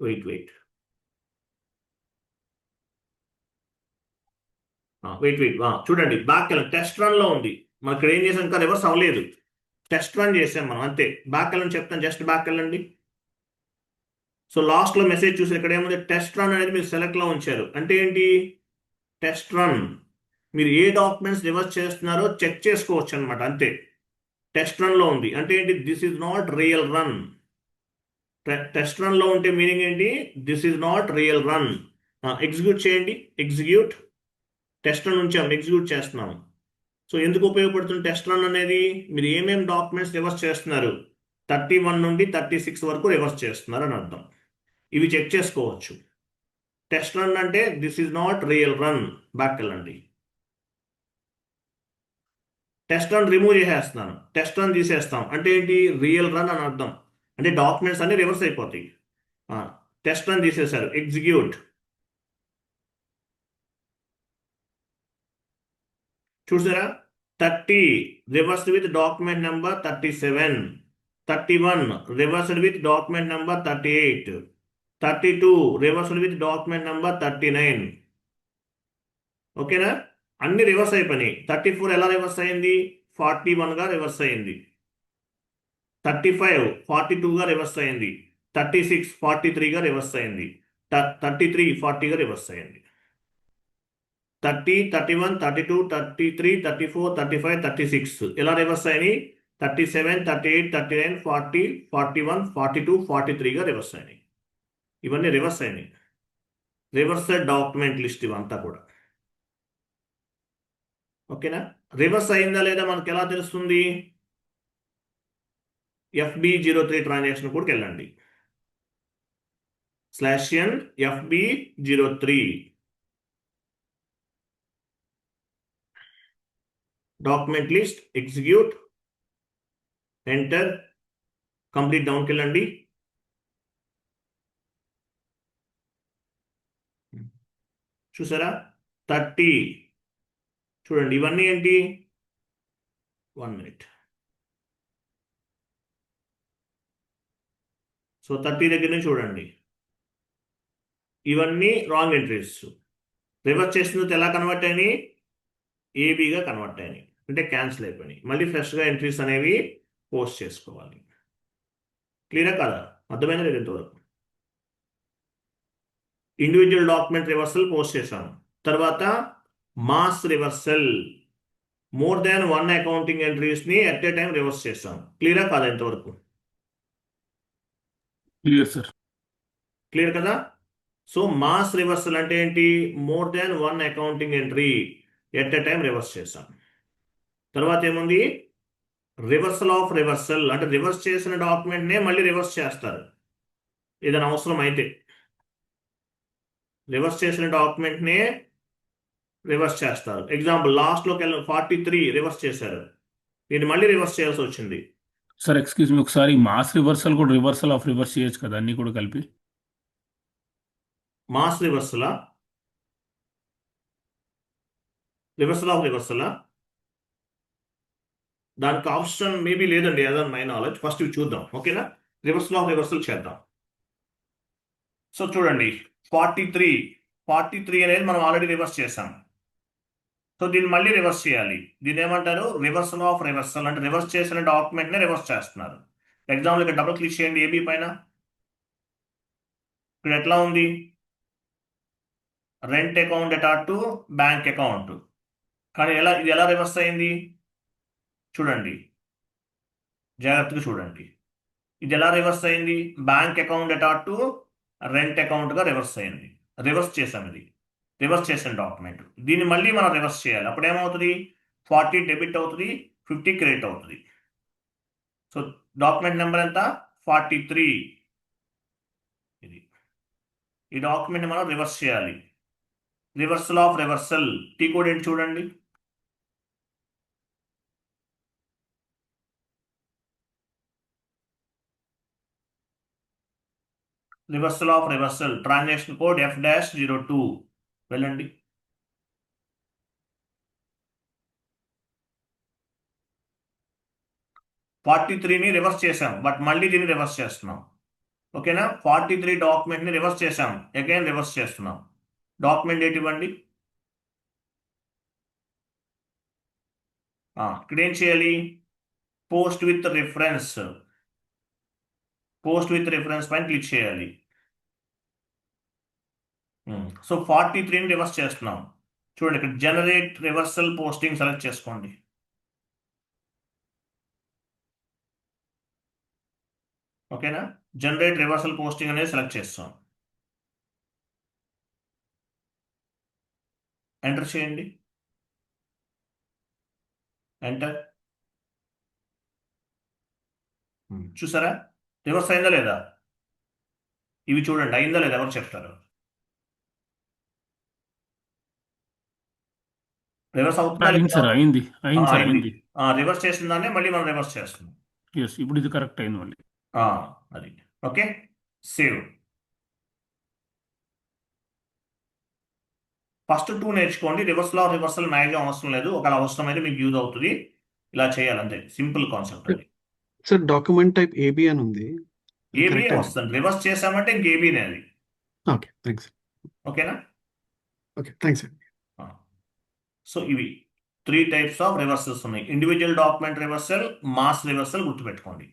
వెయిట్ చూడండి, బ్యాక్ వెళ్ళండి. టెస్ట్ రన్లో ఉంది. మనం ఇక్కడ ఏం చేసాం? ఇంకా రివర్స్ అవ్వలేదు. టెస్ట్ రన్ చేసాం మనం, అంతే. బ్యాక్ వెళ్ళండి చెప్తాను, జస్ట్ బ్యాక్ వెళ్ళండి. సో లాస్ట్లో మెసేజ్ చూసి ఇక్కడ ఏముంది? టెస్ట్ రన్ అనేది మీరు సెలెక్ట్లో ఉంచారు. అంటే ఏంటి? టెస్ట్ రన్, మీరు ఏ డాక్యుమెంట్స్ రివర్స్ చేస్తున్నారో చెక్ చేసుకోవచ్చు అనమాట, అంతే. టెస్ట్ రన్లో ఉంది అంటే ఏంటి? This is not real run. Test రన్లో ఉంటే మీనింగ్ ఏంటి? This is not real run. Execute చేయండి. ఎగ్జిక్యూట్. టెస్ట్ రన్ ఉంచాము, ఎగ్జిక్యూట్ చేస్తున్నాము. సో ఎందుకు ఉపయోగపడుతుంది టెస్ట్ రన్ అనేది? మీరు ఏమేమి డాక్యుమెంట్స్ రివర్స్ చేస్తున్నారు, 31 నుండి 36 వరకు రివర్స్ చేస్తున్నారు అని అర్థం. ఇవి చెక్ చేసుకోవచ్చు. టెస్ట్ రన్ అంటే this is not real run, back వెళ్ళండి. టెస్ట్ రన్ రిమూవ్ చేసేస్తున్నాను, టెస్ట్ రన్ తీసేస్తాం అంటే ఏంటి, రియల్ రన్ అని అర్థం. అంటే డాక్యుమెంట్స్ అన్ని రివర్స్ అయిపోతాయి. టెస్ట్ రన్ తీసేశారు, ఎగ్జిక్యూట్. చూసారా, 30 reversed with document number 37, 31 reversed with document number 38, 32 reversed with document number 39. ఓకేనా, అన్ని రివర్స్ అయిపోయినాయి. 34 ఎలా రివర్స్ అయింది, 41 గా రివర్స్ అయింది. 35 42 గా రివర్స్ అయింది. 36 43 గా రివర్స్ అయింది. 33 40 గా రివర్స్ అయింది. 30 31 32 33 34 35 36 ఇలా రివర్స్ అయినాయి. 37 38 39 40 41 42 43 గా రివర్స్ అయినాయి. ఇవన్నీ రివర్స్ అయినాయి. రివర్సెడ్ డాక్యుమెంట్ లిస్ట్ ఇవంతా కూడా. ఓకేనా, రివర్స్ అయిందా లేదా మనకు ఎలా తెలుస్తుంది? FB03 ట్రాన్సాక్షన్ కోడ్కి వెళ్ళండి. /n FB03 document list, execute, enter, complete డౌన్కి వెళ్ళండి. చూసారా 30, చూడండి ఇవన్నీ ఏంటి, 1 minute. సో 30 దగ్గర నుంచి చూడండి, ఇవన్నీ రాంగ్ ఎంట్రీస్. రివర్స్ చేసిన ఎలా కన్వర్ట్ అయినాయి, ఏబీగా కన్వర్ట్ అయినాయి, అంటే క్యాన్సిల్ అయిపోయినాయి. మళ్ళీ ఫ్రెష్గా ఎంట్రీస్ అనేవి పోస్ట్ చేసుకోవాలి. క్లియరా కదా, అర్థమైనా లేదు ఇంతవరకు? ఇండివిజువల్ డాక్యుమెంట్ రివర్సల్ పోస్ట్ చేశాను. తర్వాత mass reversal, more than 1 accounting ఎంట్రీస్ని ఎట్ ఏ టైం రివర్స్ చేశాం. క్లియరా కాదా ఇంతవరకు? Clear, sir. క్లియర్ కదా. సో మాస్ రివర్సల్ అంటే ఏంటి, more than 1 accounting entry at a time reverse చేశాం. తర్వాత ఏముంది, రివర్సల్ ఆఫ్ రివర్సల్, అంటే రివర్స్ చేసిన డాక్యుమెంట్నే మళ్ళీ రివర్స్ చేస్తారు ఏదైనా అవసరం అయితే. రివర్స్ చేసిన డాక్యుమెంట్నే రివర్స్ చేస్తారు. ఎగ్జాంపుల్ లాస్ట్లోకి వెళ్ళి 43 రివర్స్ చేశారు, దీన్ని మళ్ళీ రివర్స్ చేయాల్సి వచ్చింది. సార్ ఎక్స్క్యూజ్ మీ, ఒకసారి మాస్ రివర్సల్ కూడా రివర్సల్ ఆఫ్ రివర్స్ చేయొచ్చు కదా, అన్ని కూడా కలిపి. మాస్ రివర్సలా, రివర్సల్ ఆఫ్ రివర్సలా, దానికి ఆప్షన్ మేబీ లేదండి, అదే మై నాలెడ్జ్. ఫస్ట్ ఇవి చూద్దాం, ఓకేనా. రివర్సల్ ఆఫ్ రివర్సల్ చేద్దాం. సో చూడండి 43 అనేది మనం ఆల్రెడీ రివర్స్ చేసాం. సో దీన్ని మళ్ళీ రివర్స్ చేయాలి. దీన్ని ఏమంటారు, రివర్సల్ ఆఫ్ రివర్సల్, అంటే రివర్స్ చేసిన డాక్యుమెంట్నే రివర్స్ చేస్తున్నారు. ఎగ్జాంపుల్ ఇక్కడ డబుల్ క్లిక్ చేయండి ఏబీ పైన. ఇక్కడ ఎట్లా ఉంది, రెంట్ అకౌంట్ అటాట్ టు బ్యాంక్ అకౌంట్, కానీ ఇది ఎలా రివర్స్ అయింది చూడండి, జాగ్రత్తగా చూడండి. ఇది ఎలా రివర్స్ అయింది, బ్యాంక్ అకౌంట్ అటాట్ టు రెంట్ అకౌంట్గా రివర్స్ అయింది. రివర్స్ చేసాం, ఇది రివర్స్ చేసిన డాక్యుమెంట్. దీన్ని మళ్ళీ మనం రివర్స్ చేయాలి. అప్పుడు ఏమవుతుంది, 40 డెబిట్ అవుతుంది, 50 క్రెడిట్ అవుతుంది. సో డాక్యుమెంట్ నెంబర్ ఎంత, 43. ఇది ఈ డాక్యుమెంట్ మనం రివర్స్ చేయాలి. Reversal of reversal, T code ఏంటి చూడండి. Reversal of reversal transaction code F-02 వెళ్ళండి. ఫార్టీ త్రీని రివర్స్ చేసాం, బట్ మళ్ళీ దీన్ని రివర్స్ చేస్తున్నాం. ఓకేనా, 43 డాక్యుమెంట్ని రివర్స్ చేసాం, అగైన్ రివర్స్ చేస్తున్నాం. డాక్యుమెంట్ డేట్ ఇవ్వండి. ఇక్కడ ఏం చేయాలి, post with reference, post with reference పైన క్లిక్ చేయాలి. సో 43ని రివర్స్ చేస్తున్నాం. చూడండి ఇక్కడ జనరేట్ రివర్సల్ పోస్టింగ్ సెలెక్ట్ చేసుకోండి. ఓకేనా, జనరేట్ రివర్సల్ పోస్టింగ్ అనేది సెలెక్ట్ చేస్తాం. ఎంటర్ చేయండి. ఎంటర్. చూసారా రివర్స్ అయిందా లేదా? ఇవి చూడండి అయిందా లేదా ఎవరు చెప్తారు? రివర్స్ అవుతుందా అయింది లేదా? సార్, అయింది అయింది సార్, అయింది. అయింది. రివర్స్ చేసిన దాన్ని మళ్ళీ మనం రివర్స్ చేస్తున్నాం. ఎస్, ఇప్పుడు ఇది కరెక్ట్ అయింది మళ్ళీ. ఆ, అది ఓకే. సేవ్. ఫస్ట్ 2 నేర్చుకోండి. రివర్స్లో రివర్సల్ మ్యాక్సిమం అవసరం లేదు. ఒకవేళ అవసరం అయితే మీకు యూజ్ అవుతుంది. ఇలా చేయాలంతే, సింపుల్ కాన్సెప్ట్ అది. సార్ డాక్యుమెంట్ టైప్ ఏబి అని ఉంది. ఏబిఏ కరెక్ట్ వస్తుంది. రివర్స్ చేసామంటే ఇంక ఏబీనే అది. Okay thanks. ఓకేనా? ఓకే థ్యాంక్స్ అండి. సో ఇవి 3 టైప్స్ ఆఫ్ రివర్సల్స్ ఉన్నాయి. Individual document reversal, mass reversal గుర్తుపెట్టుకోండి.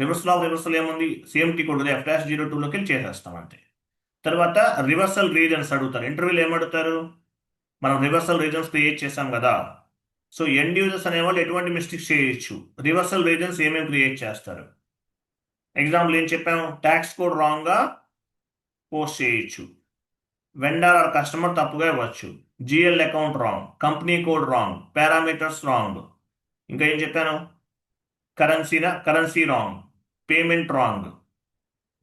రివర్సల్ ఆఫ్ రివర్సల్ ఏముంది? సేమ్ టీ కూడా F'02లోకి వెళ్ళి చేసేస్తాం అంతే. తర్వాత రివర్సల్ రీజన్స్ అడుగుతారు. ఇంటర్వ్యూలో ఏమడుగుతారు? మనం రివర్సల్ రీజన్స్ క్రియేట్ చేసాం కదా. సో ఎండ్ యూజర్స్ అనేవాళ్ళు ఎటువంటి మిస్టేక్స్ చేయొచ్చు, రివర్సల్ రీజన్స్ ఏమేమి క్రియేట్ చేస్తారు. ఎగ్జాంపుల్ ఏం చెప్పాము? ట్యాక్స్ కోడ్ రాంగ్గా పోస్ట్ చేయొచ్చు, వెండర్ ఆర్ కస్టమర్ తప్పుగా ఇవ్వచ్చు, GL account wrong, company code wrong, parameters wrong. ఇంకా ఏం చెప్పాను? Currency wrong, payment wrong,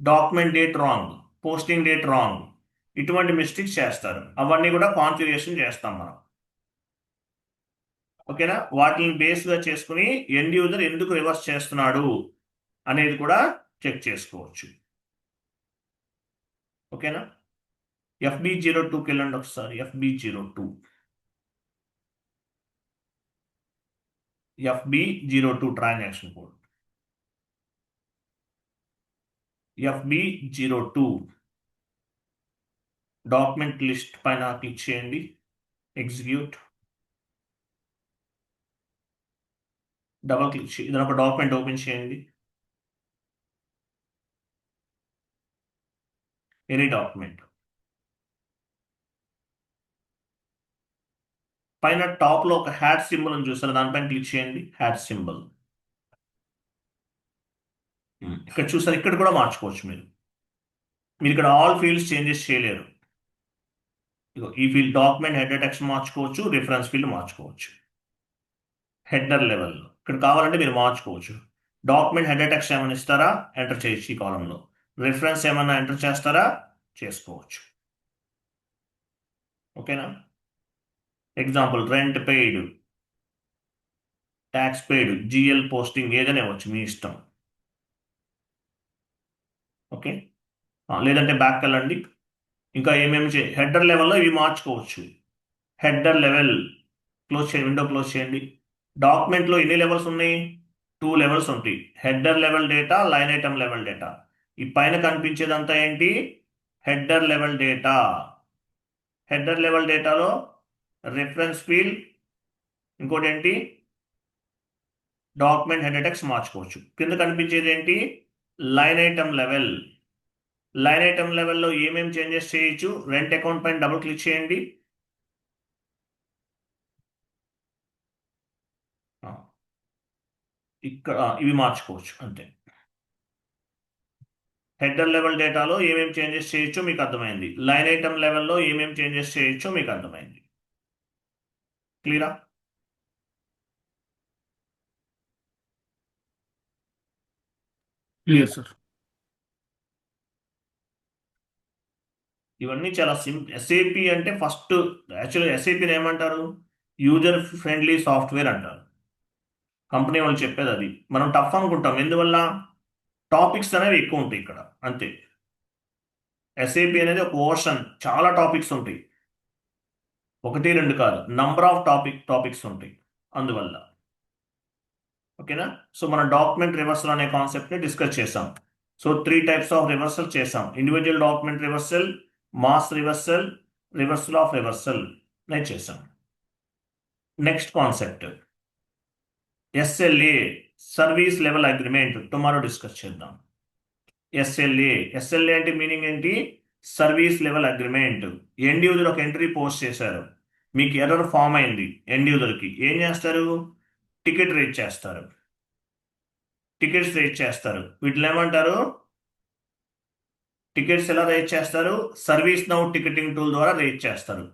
document date wrong, posting date wrong. ఇటువంటి మిస్టేక్స్ చేస్తారు. అవన్నీ కూడా కాన్ఫిగరేషన్ చేస్తాం మనం. ఓకేనా? వాటిని బేస్గా చేసుకుని ఎండ్ యూజర్ ఎందుకు రివర్స్ చేస్తున్నాడు అనేది కూడా చెక్ చేసుకోవచ్చు. ఓకేనా? FB02కి వెళ్ళండి ఒకసారి. FB02 transaction code. FB02 document list పైన క్లిక్ చేయండి. ఎగ్జిక్యూట్. డబల్ క్లిక్ చేయండి. ఏదైనా ఒక డాక్యుమెంట్ ఓపెన్ చేయండి. Any document. పైన టాప్లో ఒక హ్యాట్ సింబల్ అని చూస్తారు, దానిపైన క్లిక్ చేయండి. హ్యాట్ సింబల్ ఇక్కడ చూసారు. ఇక్కడ కూడా మార్చుకోవచ్చు మీరు ఇక్కడ ఆల్ ఫీల్డ్స్ చేంజెస్ చేయలేరు. ఈ ఫీల్డ్ డాక్యుమెంట్ హెడర్ టెక్స్ట్ మార్చుకోవచ్చు, రిఫరెన్స్ ఫీల్డ్ మార్చుకోవచ్చు. హెడర్ లెవెల్ ఇక్కడ కావాలంటే మీరు మార్చుకోవచ్చు. డాక్యుమెంట్ హెడర్ టెక్స్ట్ ఏమైనా ఇస్తారా? ఎంటర్ చేయొచ్చు ఈ కాలంలో. రిఫరెన్స్ ఏమైనా ఎంటర్ చేస్తారా? చేసుకోవచ్చు. ఓకేనా? Example rent paid, tax paid, GL posting ఏదైనా ఇవ్వచ్చు, మీ ఇష్టం. ఓకే, లేదంటే బ్యాక్ వెళ్ళండి. ఇంకా ఏమేమి హెడర్ లెవెల్లో ఇవి మార్చుకోవచ్చు. హెడర్ లెవెల్ క్లోజ్ చేయండి, విండో క్లోజ్ చేయండి. డాక్యుమెంట్లో ఎన్ని లెవెల్స్ ఉన్నాయి? 2 లెవెల్స్ ఉంటాయి. Header level data, line item level data. ఈ పైన కనిపించేదంతా ఏంటి? Header level data. Header level డేటాలో రిఫరెన్స్ ఫీల్డ్, ఇంకోటి ఏంటి? డాక్యుమెంట్ హెడర్ టెక్స్ట్ మార్చుకోవచ్చు. కింద కనిపించేది ఏంటి? Line item level. Line item లెవెల్లో ఏమేమి చేంజెస్ చేయొచ్చు? రెంట్ అకౌంట్ పైన డబుల్ క్లిక్ చేయండి. ఇక్కడ ఇవి మార్చుకోవచ్చు అంతే. హెడర్ లెవెల్ డేటాలో ఏమేమి చేంజెస్ చేయొచ్చో మీకు అర్థమైంది. లైన్ ఐటమ్ లెవెల్లో ఏమేమి చేంజెస్ చేయొచ్చో మీకు అర్థమైంది. క్లియరా? Clear sir. ఇవన్నీ చాలా సింపుల్. ఎస్ఏపి అంటే ఫస్ట్ యాక్చువల్గా ఎస్ఏపిని ఏమంటారు? యూజర్ ఫ్రెండ్లీ సాఫ్ట్వేర్ అంటారు. కంపెనీ వాళ్ళు చెప్పేది అది. మనం టఫ్ అనుకుంటాం, ఎందువల్ల? టాపిక్స్ అనేవి ఎక్కువ ఉంటాయి ఇక్కడ, అంతే. ఎస్ఏపి అనేది ఒక ఓషన్, చాలా టాపిక్స్ ఉంటాయి. 1, 2 కాదు, నంబర్ ఆఫ్ టాపిక్స్ ఉంటాయి అందువల్ల. ఓకేనా? సో మనం డాక్యుమెంట్ రివర్సల్ అనే కాన్సెప్ట్ని డిస్కస్ చేసాం. సో 3 టైప్స్ ఆఫ్ రివర్సల్ చేసాం. Individual document reversal, mass reversal, reversal of reversal నేను చేసాం. Next concept SLA, service level agreement. Tomorrow discuss చేద్దాం. ఎస్ఎల్ఏ అంటే మీనింగ్ ఏంటి? Service level agreement. End user ఒక ఎంట్రీ పోస్ట్ చేశారు, మీకు ఎర్రర్ ఫామ్ అయింది. ఎండ్ యూజర్కి ఏం చేస్తారు? టికెట్ రేట్ చేస్తారు. టికెట్స్ రేట్ చేస్తారు. వీటిని ఏమంటారు? టికెట్స్ ఎలా రేట్ చేస్తారు? సర్వీస్ నౌ టికెటింగ్ టూల్ ద్వారా రేట్ చేస్తారు.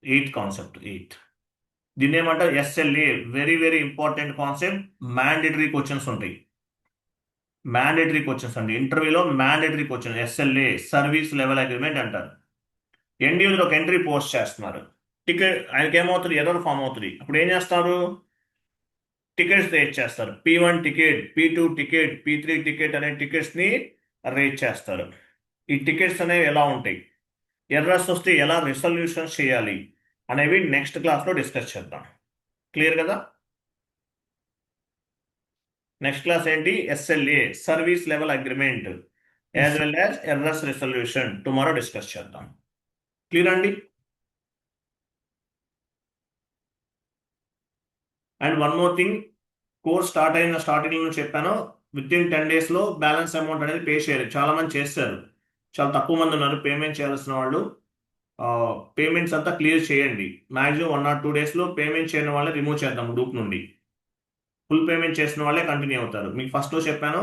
8th concept. దీన్ని ఏమంటారు SLA. Very very important concept. Mandatory questions ఉంటాయి. మ్యాండేటరీ క్వశ్చన్స్ అండి, ఇంటర్వ్యూలో mandatory question SLA, service level agreement అంటారు. ఎండ్ యూజర్ ఒక ఎంట్రీ పోస్ట్ చేస్తున్నారు. టికెట్ ఆయనకి ఏమవుతుంది, ఎర్రర్ ఫామ్ అవుతుంది. అప్పుడు ఏం చేస్తారు, టికెట్స్ రేట్ చేస్తారు. P1 ticket, P2 ticket, P3 ticket అనే టికెట్స్ని రేట్ చేస్తారు. ఈ టికెట్స్ అనేవి ఎలా ఉంటాయి, ఎర్రర్స్ వస్తే ఎలా రిసల్యూషన్స్ చేయాలి అనేవి నెక్స్ట్ క్లాస్లో డిస్కస్ చేద్దాం. క్లియర్ కదా? నెక్స్ట్ క్లాస్ ఏంటి, SLA, service level agreement, as well as errors resolution tomorrow discuss చేద్దాం. క్లియర్ అండి? And one more thing, course start అయిన స్టార్టింగ్లో చెప్పాను, విత్ ఇన్ 10 daysలో బ్యాలెన్స్ అమౌంట్ అనేది పే చేయాలి. చాలా మంది చేస్తారు, చాలా తక్కువ మంది ఉన్నారు పేమెంట్ చేయాల్సిన వాళ్ళు. పేమెంట్స్ అంతా క్లియర్ చేయండి. మ్యాక్సిమం 1 or 2 daysలో పేమెంట్ చేయని వాళ్ళే రిమూవ్ చేద్దాం గ్రూప్ నుండి. ఫుల్ పేమెంట్ చేసిన వాళ్ళే కంటిన్యూ అవుతారు. మీకు ఫస్ట్లో చెప్పాను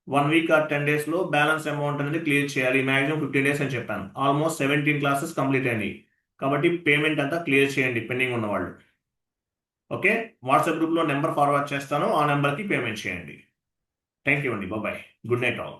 1 week or 10 daysలో బ్యాలెన్స్ అమౌంట్ అనేది క్లియర్ చేయాలి. మ్యాక్సిమం 15 days అని చెప్పాను. ఆల్మోస్ట్ 17 classes కంప్లీట్ అయినాయి. కాబట్టి పేమెంట్ అంతా క్లియర్ చేయండి పెండింగ్ ఉన్న వాళ్ళు. ఓకే, వాట్సాప్ గ్రూప్లో నెంబర్ ఫార్వర్డ్ చేస్తాను, ఆ నెంబర్కి పేమెంట్ చేయండి. థ్యాంక్ యూ అండి, బాయ్. Good night all.